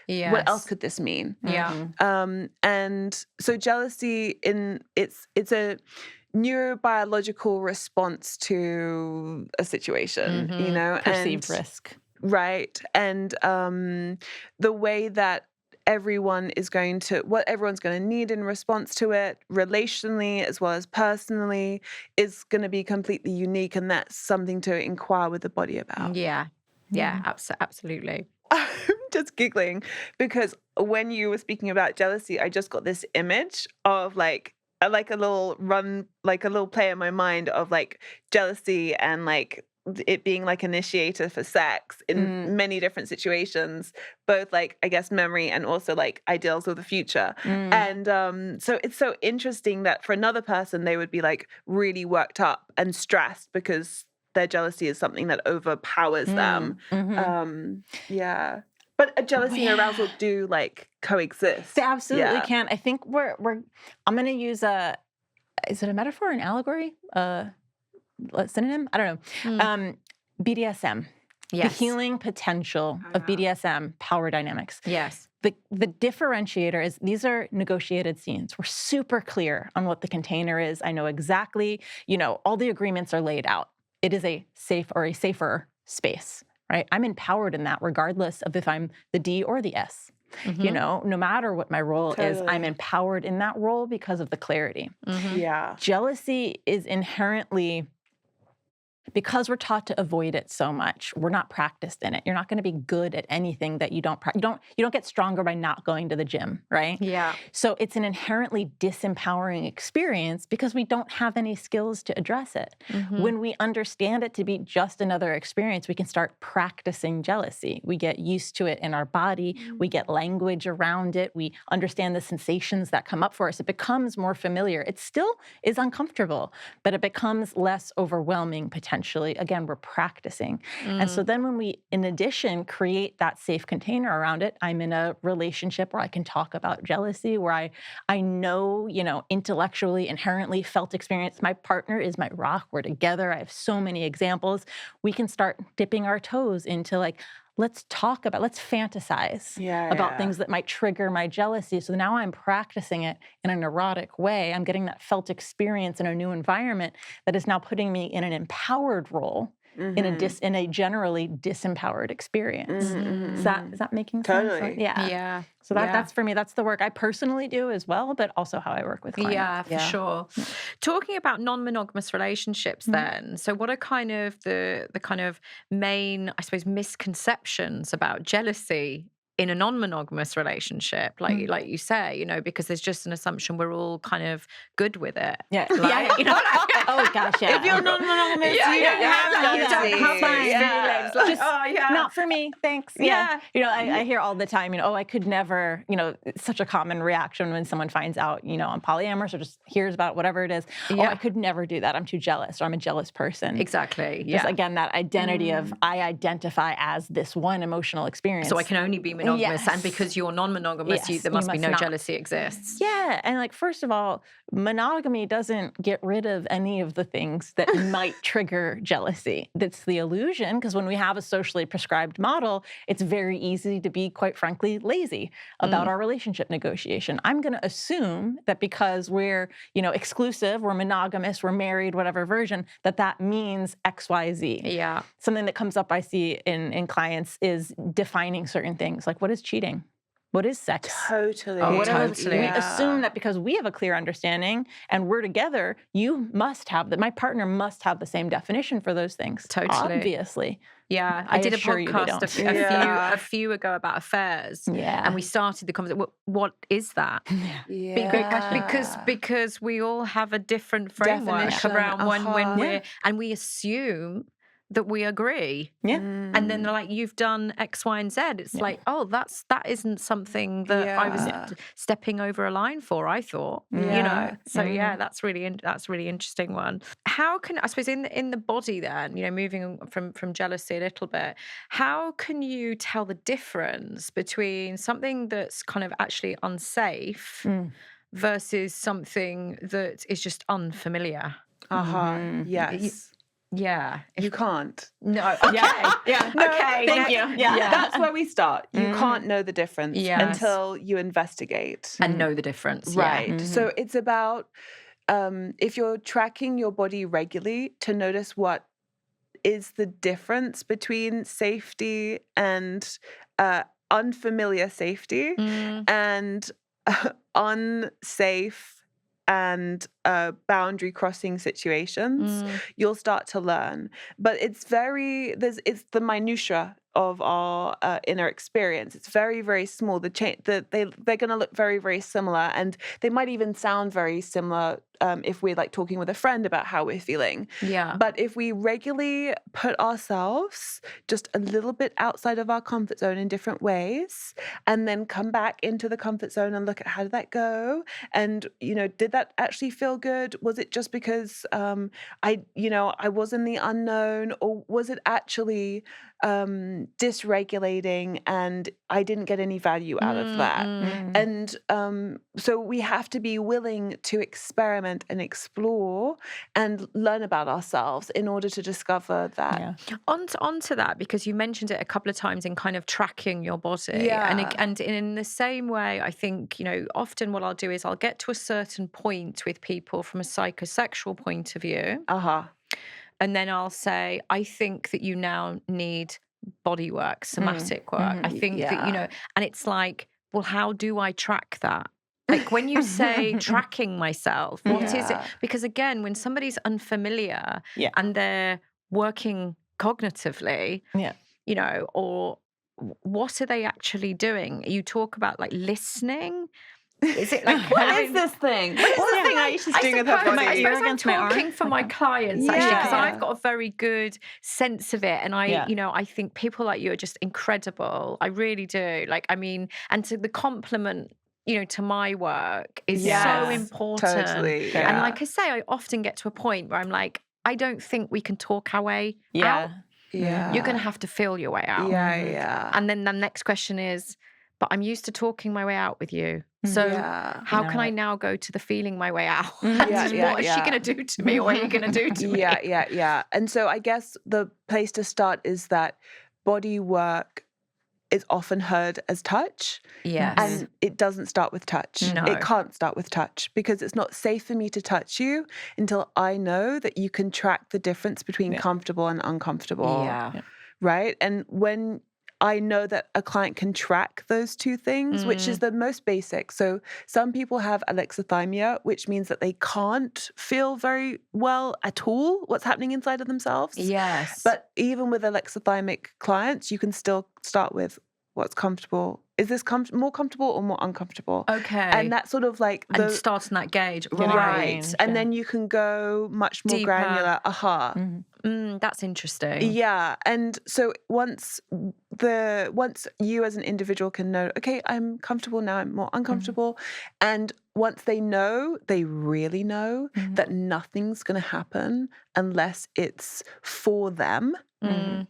Yes. could this mean? Yeah. Mhm. And so jealousy it's a neurobiological response to a situation, Mm-hmm. Perceived and risk. right. And the way that what everyone's going to need in response to it, relationally as well as personally, is going to be completely unique. And that's something to inquire with the body about. Yeah. Yeah. Mhm. Absolutely. I'm just giggling because when you were speaking about jealousy, I just got this image of like a little run, like a little play in my mind of like jealousy and like it being like initiator for sex in Mm. many different situations, both like I guess memory and also like ideals of the future. Mm. And so it's so interesting that for another person they would be like really worked up and stressed because their jealousy is something that overpowers them. Mm. Mhm. Yeah. But a jealousy and Yeah. arousal do like coexist. They absolutely Yeah. can. I think we're I'm gonna use is it a metaphor, an allegory? A synonym? I don't know. Mm. BDSM. The Yes. healing potential of BDSM, power dynamics. Yes. The differentiator is these are negotiated scenes. We're super clear on what the container is. I know exactly, all the agreements are laid out. It is a safe or a safer space, right? I'm empowered in that regardless of if I'm the D or the S. Mm-hmm. No matter what my role is, I'm Totally. empowered in that role because of the clarity. Mm-hmm. Yeah. Jealousy is inherently, because we're taught to avoid it so much, we're not practiced in it. You're not going to be good at anything that you don't you don't get stronger by not going to the gym, right? Yeah. So it's an inherently disempowering experience because we don't have any skills to address it. Mm-hmm. When we understand it to be just another experience, we can start practicing jealousy. We get used to it in our body, we get language around it, we understand the sensations that come up for us. It becomes more familiar. It still is uncomfortable, but it becomes less overwhelming potentially. Again, we're practicing. And so then when we, in addition, create that safe container around it, I'm in a relationship where I can talk about jealousy, where I know, intellectually, inherently felt experience. My partner is my rock. We're together. I have so many examples. We can start dipping our toes into like, let's fantasize about things that might trigger my jealousy. So now I'm practicing it in a neurotic way. I'm getting that felt experience in a new environment that is now putting me in an empowered role in a generally disempowered experience. Mm-hmm. Is that making Totally. sense? Yeah. Yeah. So Yeah. that's for me, that's the work I personally do as well, but also how I work with clients. Yeah, for sure. Talking about non-monogamous relationships then, so what are kind of the kind of main, I suppose, misconceptions about jealousy in a non-monogamous relationship, like you say, you know, because there's just an assumption we're all kind of good with it. Yeah. Like, you know, Oh gosh, yeah. If you're non-monogamous, Yeah, you yeah, don't yeah, have yeah, you jealousy. don't have those feelings. Like, Just oh, yeah. not for me, thanks. Yeah. You know, I hear all the time, you know, oh, I could never, you know, it's such a common reaction when someone finds out, you know, I'm polyamorous or just hears about whatever it is. Oh, Yeah. I could never do that. I'm too jealous, or I'm a jealous person. Exactly. Just Yeah. again, that identity of I identify as this one emotional experience. So I can only be monogamous, Yes. and because you're non-monogamous, Yes, there you must be must no not. jealousy exists. Yeah, and like first of all, monogamy doesn't get rid of any of the things that might trigger jealousy. That's the illusion, because when we have a socially prescribed model, it's very easy to be, quite frankly, lazy about our relationship negotiation. I'm going to assume that because we're, you know, exclusive, we're monogamous, we're married, whatever version, that means X, Y, Z. Yeah. Something that comes up I see in clients is defining certain things, like what is cheating? What is sex? Totally. Oh, Whatever. totally. We assume that because we have a clear understanding and we're together, you must have that. My partner must have the same definition for those things. Totally. Obviously. Yeah, I I did a assure you they podcast don't. Yeah. a few ago about affairs, Yeah. and we started the conversation. What is that? Because we all have a different framework Definition, around when Yeah. and we assume that we agree. Yeah. And then they're like, you've done X, Y, and Z. It's like, oh, that isn't something that I was stepping over a line for, I thought. You know. So that's really interesting one. How can, I suppose, in the body then, you know, moving from jealousy a little bit, how can you tell the difference between something that's kind of actually unsafe versus something that is just unfamiliar? Yes. Yeah. You can't. No. Okay. Yeah. No, Okay. Thank you. Yeah. That's where we start. You can't know the difference Yes. until you investigate. And know the difference. Right. So it's about if you're tracking your body regularly to notice what is the difference between safety and unfamiliar safety and unsafe and boundary crossing situations, you'll start to learn. But it's the minutia of our inner experience. It's very, very small. They're going to look very, very similar, and they might even sound very similar if we're like talking with a friend about how we're feeling. Yeah. But if we regularly put ourselves just a little bit outside of our comfort zone in different ways, and then come back into the comfort zone and look at how did that go, and you know, did that actually feel good? Was it just because I was in the unknown, or was it actually dysregulating and I didn't get any value out of that? And so we have to be willing to experiment and explore and learn about ourselves in order to discover that. Onto that, because you mentioned it a couple of times in kind of tracking your body. Yeah. And in the same way, I think, you know, often what I'll do is I'll get to a certain point with people from a psychosexual point of view. And then I'll say, I think that you now need body work, somatic work. I think that, you know, and it's like, well, how do I track that? Like when you say tracking myself, what is it? Because again, when somebody's unfamiliar and they're working cognitively, you know, or what are they actually doing? You talk about like listening. Is it like What is this thing? What is this thing Aisha's doing with her body? I suppose I'm talking for my clients actually, because I've got a very good sense of it, and you know, I think people like you are just incredible. I really do. Like, I mean, and to the compliment, you know, to my work is so important. Totally. And like I say, I often get to a point where I'm like, I don't think we can talk our way out. Yeah. You're going to have to feel your way out. Yeah. And then the next question is, but I'm used to talking my way out with you. So how can I now go to the feeling my way out? What is she going to do to me? Or what are you going to do to me? Yeah. And so I guess the place to start is that body work is often heard as touch. Yes. And it doesn't start with touch. No. It can't start with touch because it's not safe for me to touch you until I know that you can track the difference between comfortable and uncomfortable. Right? And when I know that a client can track those two things, which is the most basic. So some people have alexithymia, which means that they can't feel very well at all what's happening inside of themselves. Yes. But even with alexithymic clients, you can still start with what's comfortable. Is this more comfortable or more uncomfortable? Okay. And that's sort of like and starting that gauge. Get a right. range, And yeah. then you can go much more Deeper. granular. Aha. That's interesting. Yeah. And so once you as an individual can know, okay, I'm comfortable now, I'm more uncomfortable. And once they know, they really know that nothing's going to happen unless it's for them.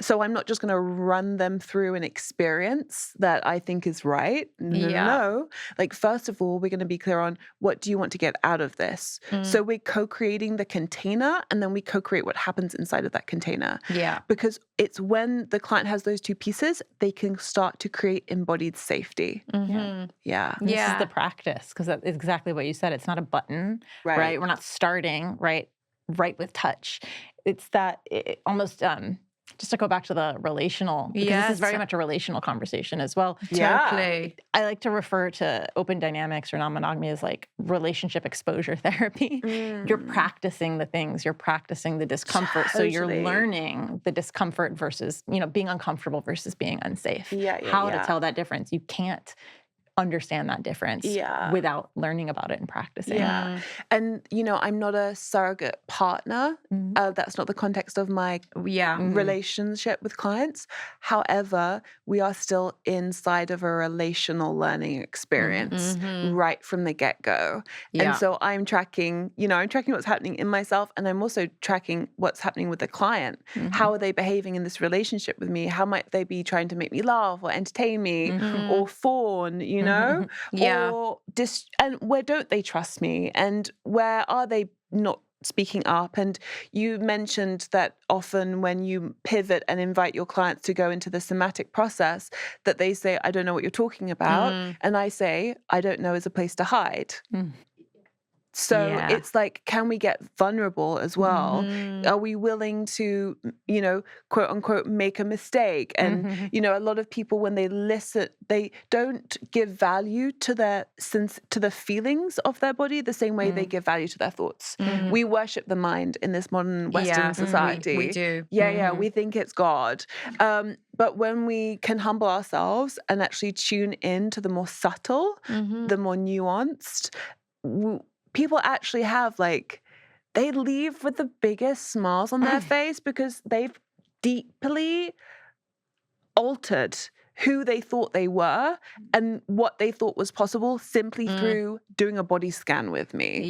So I'm not just going to run them through an experience that I think is right. No. Like, first of all, we're going to be clear on what do you want to get out of this? So we're co-creating the container, and then we co-create what happens inside of that container. Yeah. Because it's when the client has those two pieces, they can start to create embodied safety. Yeah. This is the practice, because that's exactly what you said. It's not a button, right? We're not starting right with touch. It's that almost just to go back to the relational, because this is very much a relational conversation as well. Totally. I like to refer to open dynamics or non-monogamy as like relationship exposure therapy. You're practicing the things, you're practicing the discomfort. So you're learning the discomfort versus, being uncomfortable versus being unsafe. How to tell that difference. You can't understand that difference without learning about it and practicing. And, I'm not a surrogate partner. That's not the context of my relationship with clients. However, we are still inside of a relational learning experience right from the get-go. And so I'm tracking what's happening in myself, and I'm also tracking what's happening with the client. How are they behaving in this relationship with me? How might they be trying to make me laugh or entertain me or fawn, or and where don't they trust me, and where are they not speaking up? And you mentioned that often when you pivot and invite your clients to go into the somatic process, that they say, I don't know what you're talking about. And I say, I don't know is a place to hide. So it's like, can we get vulnerable as well? Are we willing to, quote unquote, make a mistake? And, a lot of people, when they listen, they don't give value to the feelings of their body the same way they give value to their thoughts. We worship the mind in this modern Western society. We do. We think it's God. But when we can humble ourselves and actually tune in to the more subtle, the more nuanced, people actually have they leave with the biggest smiles on their face because they've deeply altered who they thought they were and what they thought was possible simply through doing a body scan with me,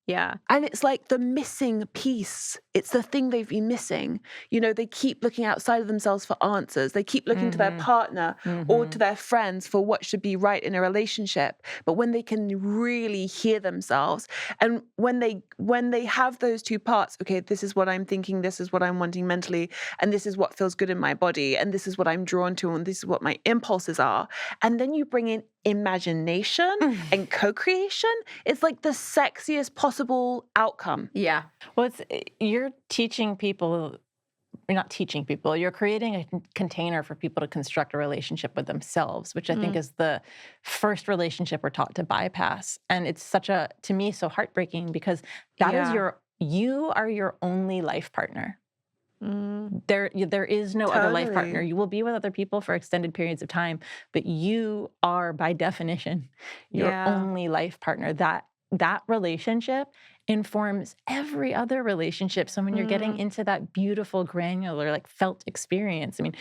Yeah. And it's like the missing piece. It's the thing they've been missing. They keep looking outside of themselves for answers. They keep looking to their partner or to their friends for what should be right in a relationship. But when they can really hear themselves, and when they have those two parts, okay, this is what I'm thinking, this is what I'm wanting mentally, and this is what feels good in my body, and this is what I'm drawn to, and this is what my impulses are. And then you bring in imagination and co-creation. It's like the sexiest possible outcome. Yeah. Well, you're teaching people, you're not teaching people, you're creating a container for people to construct a relationship with themselves, which I think is the first relationship we're taught to bypass. And it's to me, so heartbreaking, because that is you are your only life partner. There is no other life partner. You will be with other people for extended periods of time, but you are, by definition, your only life partner. That relationship informs every other relationship. So when you're getting into that beautiful, granular, felt experience, I mean,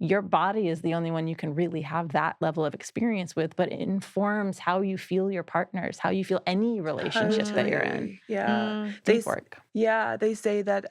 your body is the only one you can really have that level of experience with, but it informs how you feel your partners, how you feel any relationship that you're in. Yeah. Deep work. Yeah, they say that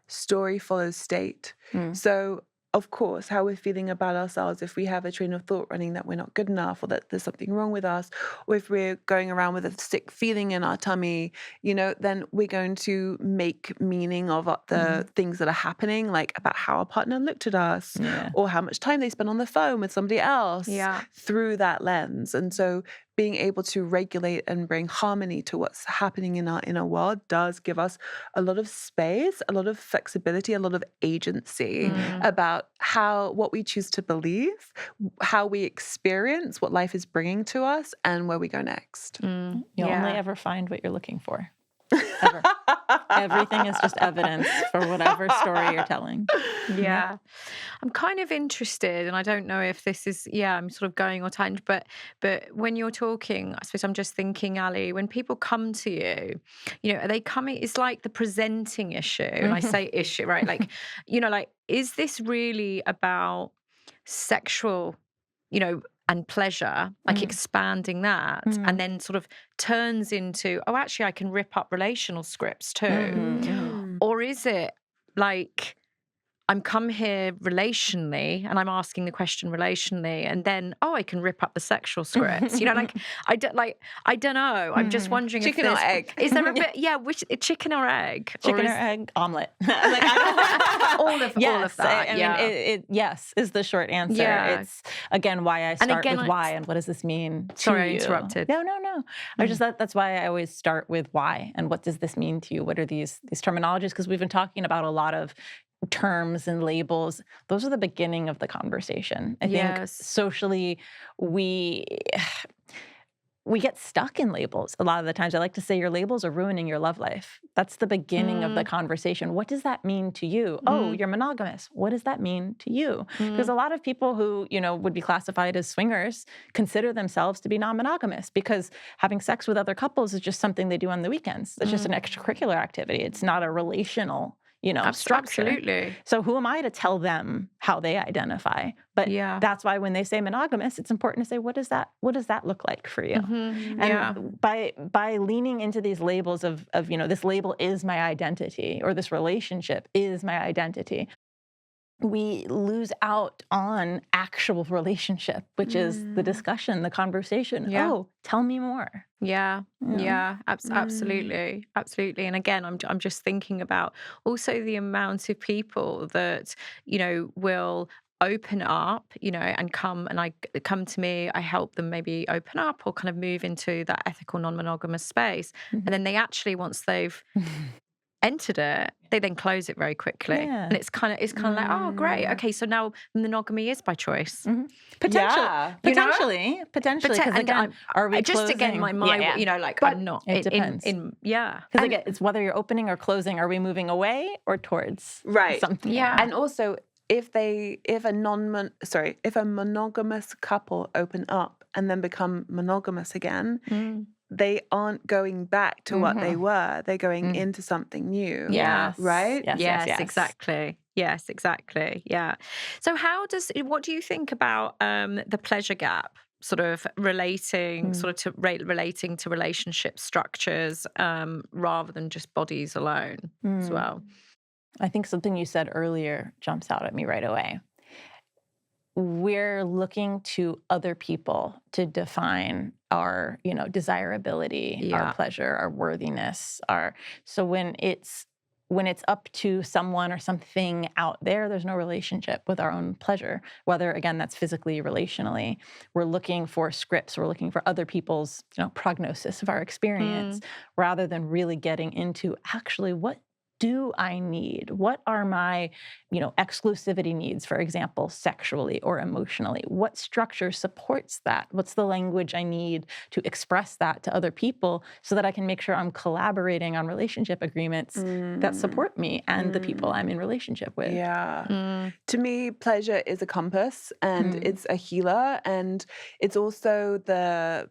story follows state. So, of course, how we're feeling about ourselves, if we have a train of thought running that we're not good enough or that there's something wrong with us, or if we're going around with a sick feeling in our tummy, then we're going to make meaning of the things that are happening, about how our partner looked at us or how much time they spent on the phone with somebody else through that lens. And so being able to regulate and bring harmony to what's happening in our inner world does give us a lot of space, a lot of flexibility, a lot of agency about what we choose to believe, how we experience what life is bringing to us, and where we go next. You'll only ever find what you're looking for. Ever. Everything is just evidence for whatever story you're telling. Yeah. I'm kind of interested, and I don't know if this is, I'm sort of going on tangent, but when you're talking, I suppose I'm just thinking, Ali, when people come to you, are they coming, it's like the presenting issue, and I say issue, right? Like, like, is this really about sexual, and pleasure, like expanding that, and then sort of turns into, oh, actually, I can rip up relational scripts too? Or is it like, I'm come here relationally and I'm asking the question relationally, and then, oh, I can rip up the sexual scripts. I don't know. I'm just wondering chicken if or there's, egg. Is there a bit, which chicken or egg? Chicken or egg omelet. All of that. I mean, yes is the short answer. Yeah. It's again why I start with why and what does this mean to Sorry, I you? interrupted. No. I just that's why I always start with why and what does this mean to you? What are these terminologies? Because we've been talking about a lot of terms and labels. Those are the beginning of the conversation. I think socially we get stuck in labels a lot of the times. I like to say your labels are ruining your love life. That's the beginning of the conversation. What does that mean to you? Oh, you're monogamous. What does that mean to you? Because a lot of people who, would be classified as swingers consider themselves to be non-monogamous because having sex with other couples is just something they do on the weekends. It's just an extracurricular activity. It's not a relational structure. Absolutely. So who am I to tell them how they identify? But that's why when they say monogamous, it's important to say, what does that look like for you? And by leaning into these labels of this label is my identity or this relationship is my identity, we lose out on actual relationship, which is the discussion, the conversation. Oh, tell me more. Absolutely. And again, I'm just thinking about also the amount of people that, will open up, and come to me, I help them maybe open up or kind of move into that ethical non-monogamous space. And then they actually, once they've entered it, they then close it very quickly. And it's kind of like, oh, great. Okay, so now monogamy is by choice. Potentially. Because again, are we just closing? again, my like, but I'm not. It depends. Because again, it's whether you're opening or closing. Are we moving away or towards something? Yeah. And also, if a monogamous couple open up and then become monogamous again, they aren't going back to what they were. They're going into something new. Yes. Right? Yes, exactly. Yes, exactly. Yeah. So what do you think about the pleasure gap? Sort of relating to relationship structures rather than just bodies alone as well. I think something you said earlier jumps out at me right away. We're looking to other people to define our, desirability, our pleasure, our worthiness, so when it's up to someone or something out there, there's no relationship with our own pleasure, whether, again, that's physically, relationally. We're looking for scripts. We're looking for other people's, prognosis of our experience rather than really getting into actually what do I need? What are my, exclusivity needs, for example, sexually or emotionally? What structure supports that? What's the language I need to express that to other people so that I can make sure I'm collaborating on relationship agreements that support me and the people I'm in relationship with? Yeah. To me, pleasure is a compass and it's a healer, and it's also the,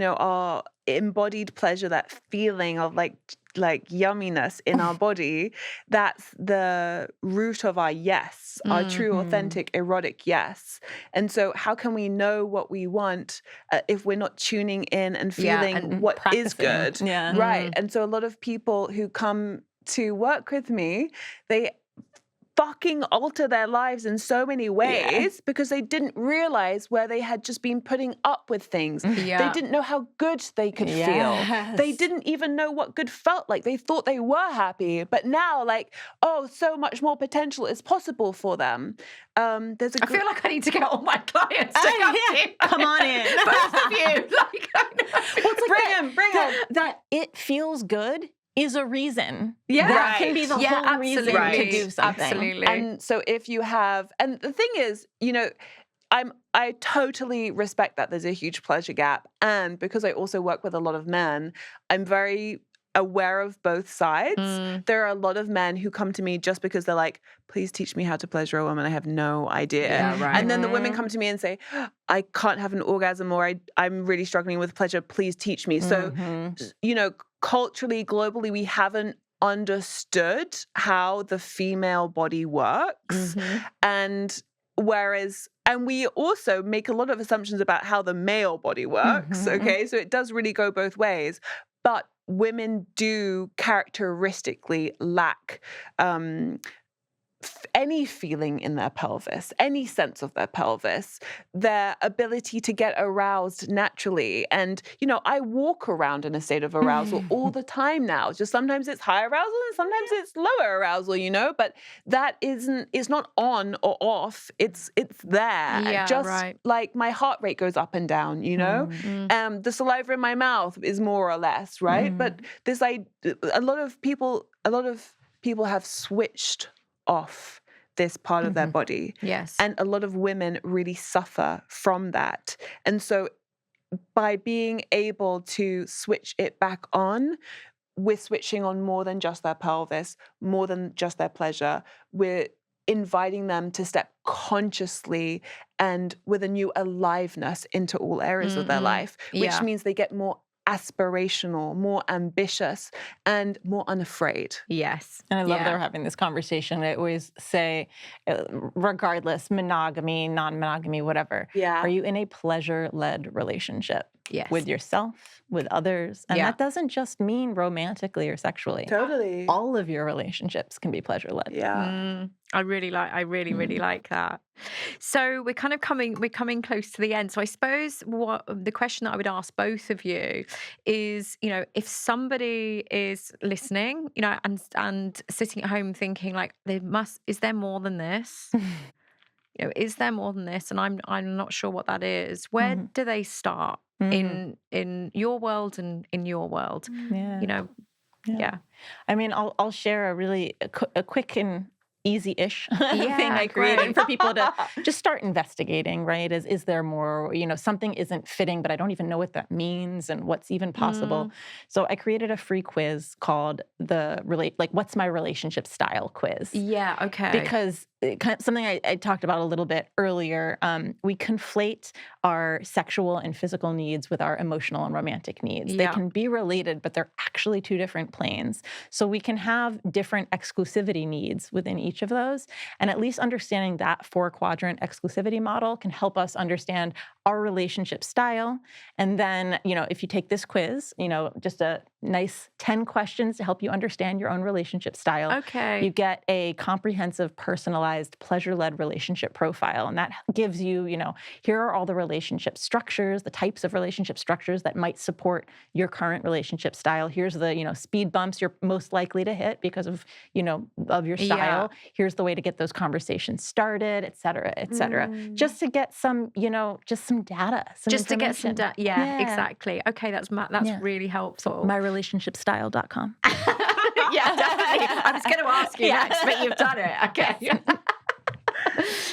our embodied pleasure, that feeling of like yumminess in our body. That's the root of our yes, our true, authentic, erotic yes. And so how can we know what we want if we're not tuning in and feeling and what practicing. is good? Yeah. Right. And so a lot of people who come to work with me, they fucking alter their lives in so many ways because they didn't realize where they had just been putting up with things. They didn't know how good they could feel. They didn't even know what good felt like. They thought they were happy, but now so much more potential is possible for them. I feel like I need to get all my clients to come in. Come on in. Both of you. Bring them. That it feels good is a reason. Yeah. That can be the whole reason to do something. Absolutely. And so if you have, and the thing is, I totally respect that there's a huge pleasure gap. And because I also work with a lot of men, I'm very aware of both sides. There are a lot of men who come to me just because they're like, please teach me how to pleasure a woman. I have no idea. Yeah, right. And then the women come to me and say, I can't have an orgasm, or I'm really struggling with pleasure. Please teach me. So, culturally, globally, we haven't understood how the female body works. And we also make a lot of assumptions about how the male body works. Okay. So it does really go both ways. But women do characteristically lack any feeling in their pelvis, any sense of their pelvis, their ability to get aroused naturally. And, I walk around in a state of arousal all the time now. Just sometimes it's high arousal and sometimes it's lower arousal, but that it's not on or off. It's there. Yeah, just right. like my heart rate goes up and down, the saliva in my mouth is more or less, right? But a lot of people have switched off this part of their body. Yes. And a lot of women really suffer from that. And so by being able to switch it back on, we're switching on more than just their pelvis, more than just their pleasure. We're inviting them to step consciously and with a new aliveness into all areas of their life, which means they get more aspirational, more ambitious, and more unafraid. Yes. And I love that we're having this conversation. I always say, regardless, monogamy, non-monogamy, whatever, are you in a pleasure-led relationship? Yes. With yourself, with others? And that doesn't just mean romantically or sexually. Totally. All of your relationships can be pleasure-led. Yeah. I really like that. So we're coming close to the end. So I suppose what the question that I would ask both of you is, if somebody is listening, and sitting at home thinking like, is there more than this? Is there more than this? And I'm not sure what that is. Where do they start in your world and in your world? Yeah. I mean, I'll share a quick and easy-ish thing I created for people to just start investigating, right? Is there more, something isn't fitting, but I don't even know what that means and what's even possible. So I created a free quiz called what's my relationship style quiz? Yeah, okay. Because something I talked about a little bit earlier, we conflate our sexual and physical needs with our emotional and romantic needs. They can be related, but they're actually two different planes. So we can have different exclusivity needs within each of those. And at least understanding that 4-quadrant exclusivity model can help us understand our relationship style. And then, if you take this quiz, just a nice 10 questions to help you understand your own relationship style. Okay. You get a comprehensive, personalized, pleasure-led relationship profile. And that gives you, here are all the relationship structures, the types of relationship structures that might support your current relationship style. Here's the, speed bumps you're most likely to hit because of, of your style. Here's the way to get those conversations started, et cetera, et cetera. Just to get some, just some data, just to get some data. Yeah, exactly. Okay, that's really helpful. So myrelationshipstyle.com. Yeah, definitely. I was going to ask you next, but you've done it. Okay.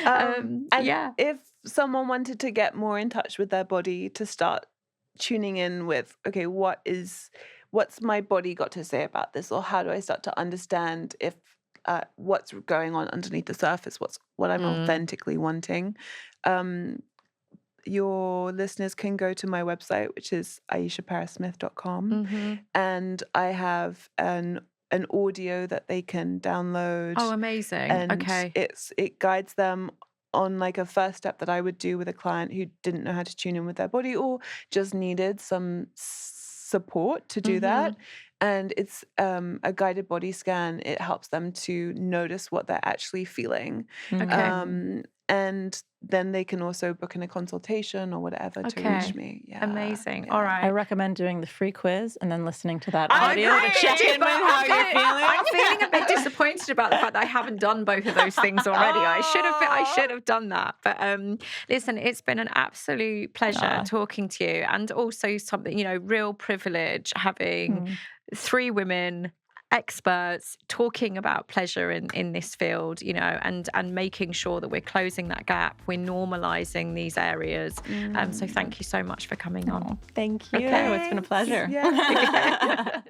And if someone wanted to get more in touch with their body, to start tuning in with, okay, what's my body got to say about this? Or how do I start to understand if what's going on underneath the surface, what I'm authentically wanting? Your listeners can go to my website, which is aishaparissmith.com. And I have an audio that they can download. Oh, amazing. And okay. It guides them on like a first step that I would do with a client who didn't know how to tune in with their body or just needed some support to do that. And it's a guided body scan. It helps them to notice what they're actually feeling. Okay. And then they can also book in a consultation or whatever to reach me. Yeah. Amazing. All right. I recommend doing the free quiz and then listening to that I audio agree, to check in with how you're feeling. I'm feeling a bit disappointed about the fact that I haven't done both of those things already. I should have done that. But listen, it's been an absolute pleasure talking to you, and also something, real privilege having 3 women experts talking about pleasure in this field, and making sure that we're closing that gap, we're normalizing these areas. So thank you so much for coming on. Thank you. Okay. It's been a pleasure. Yeah.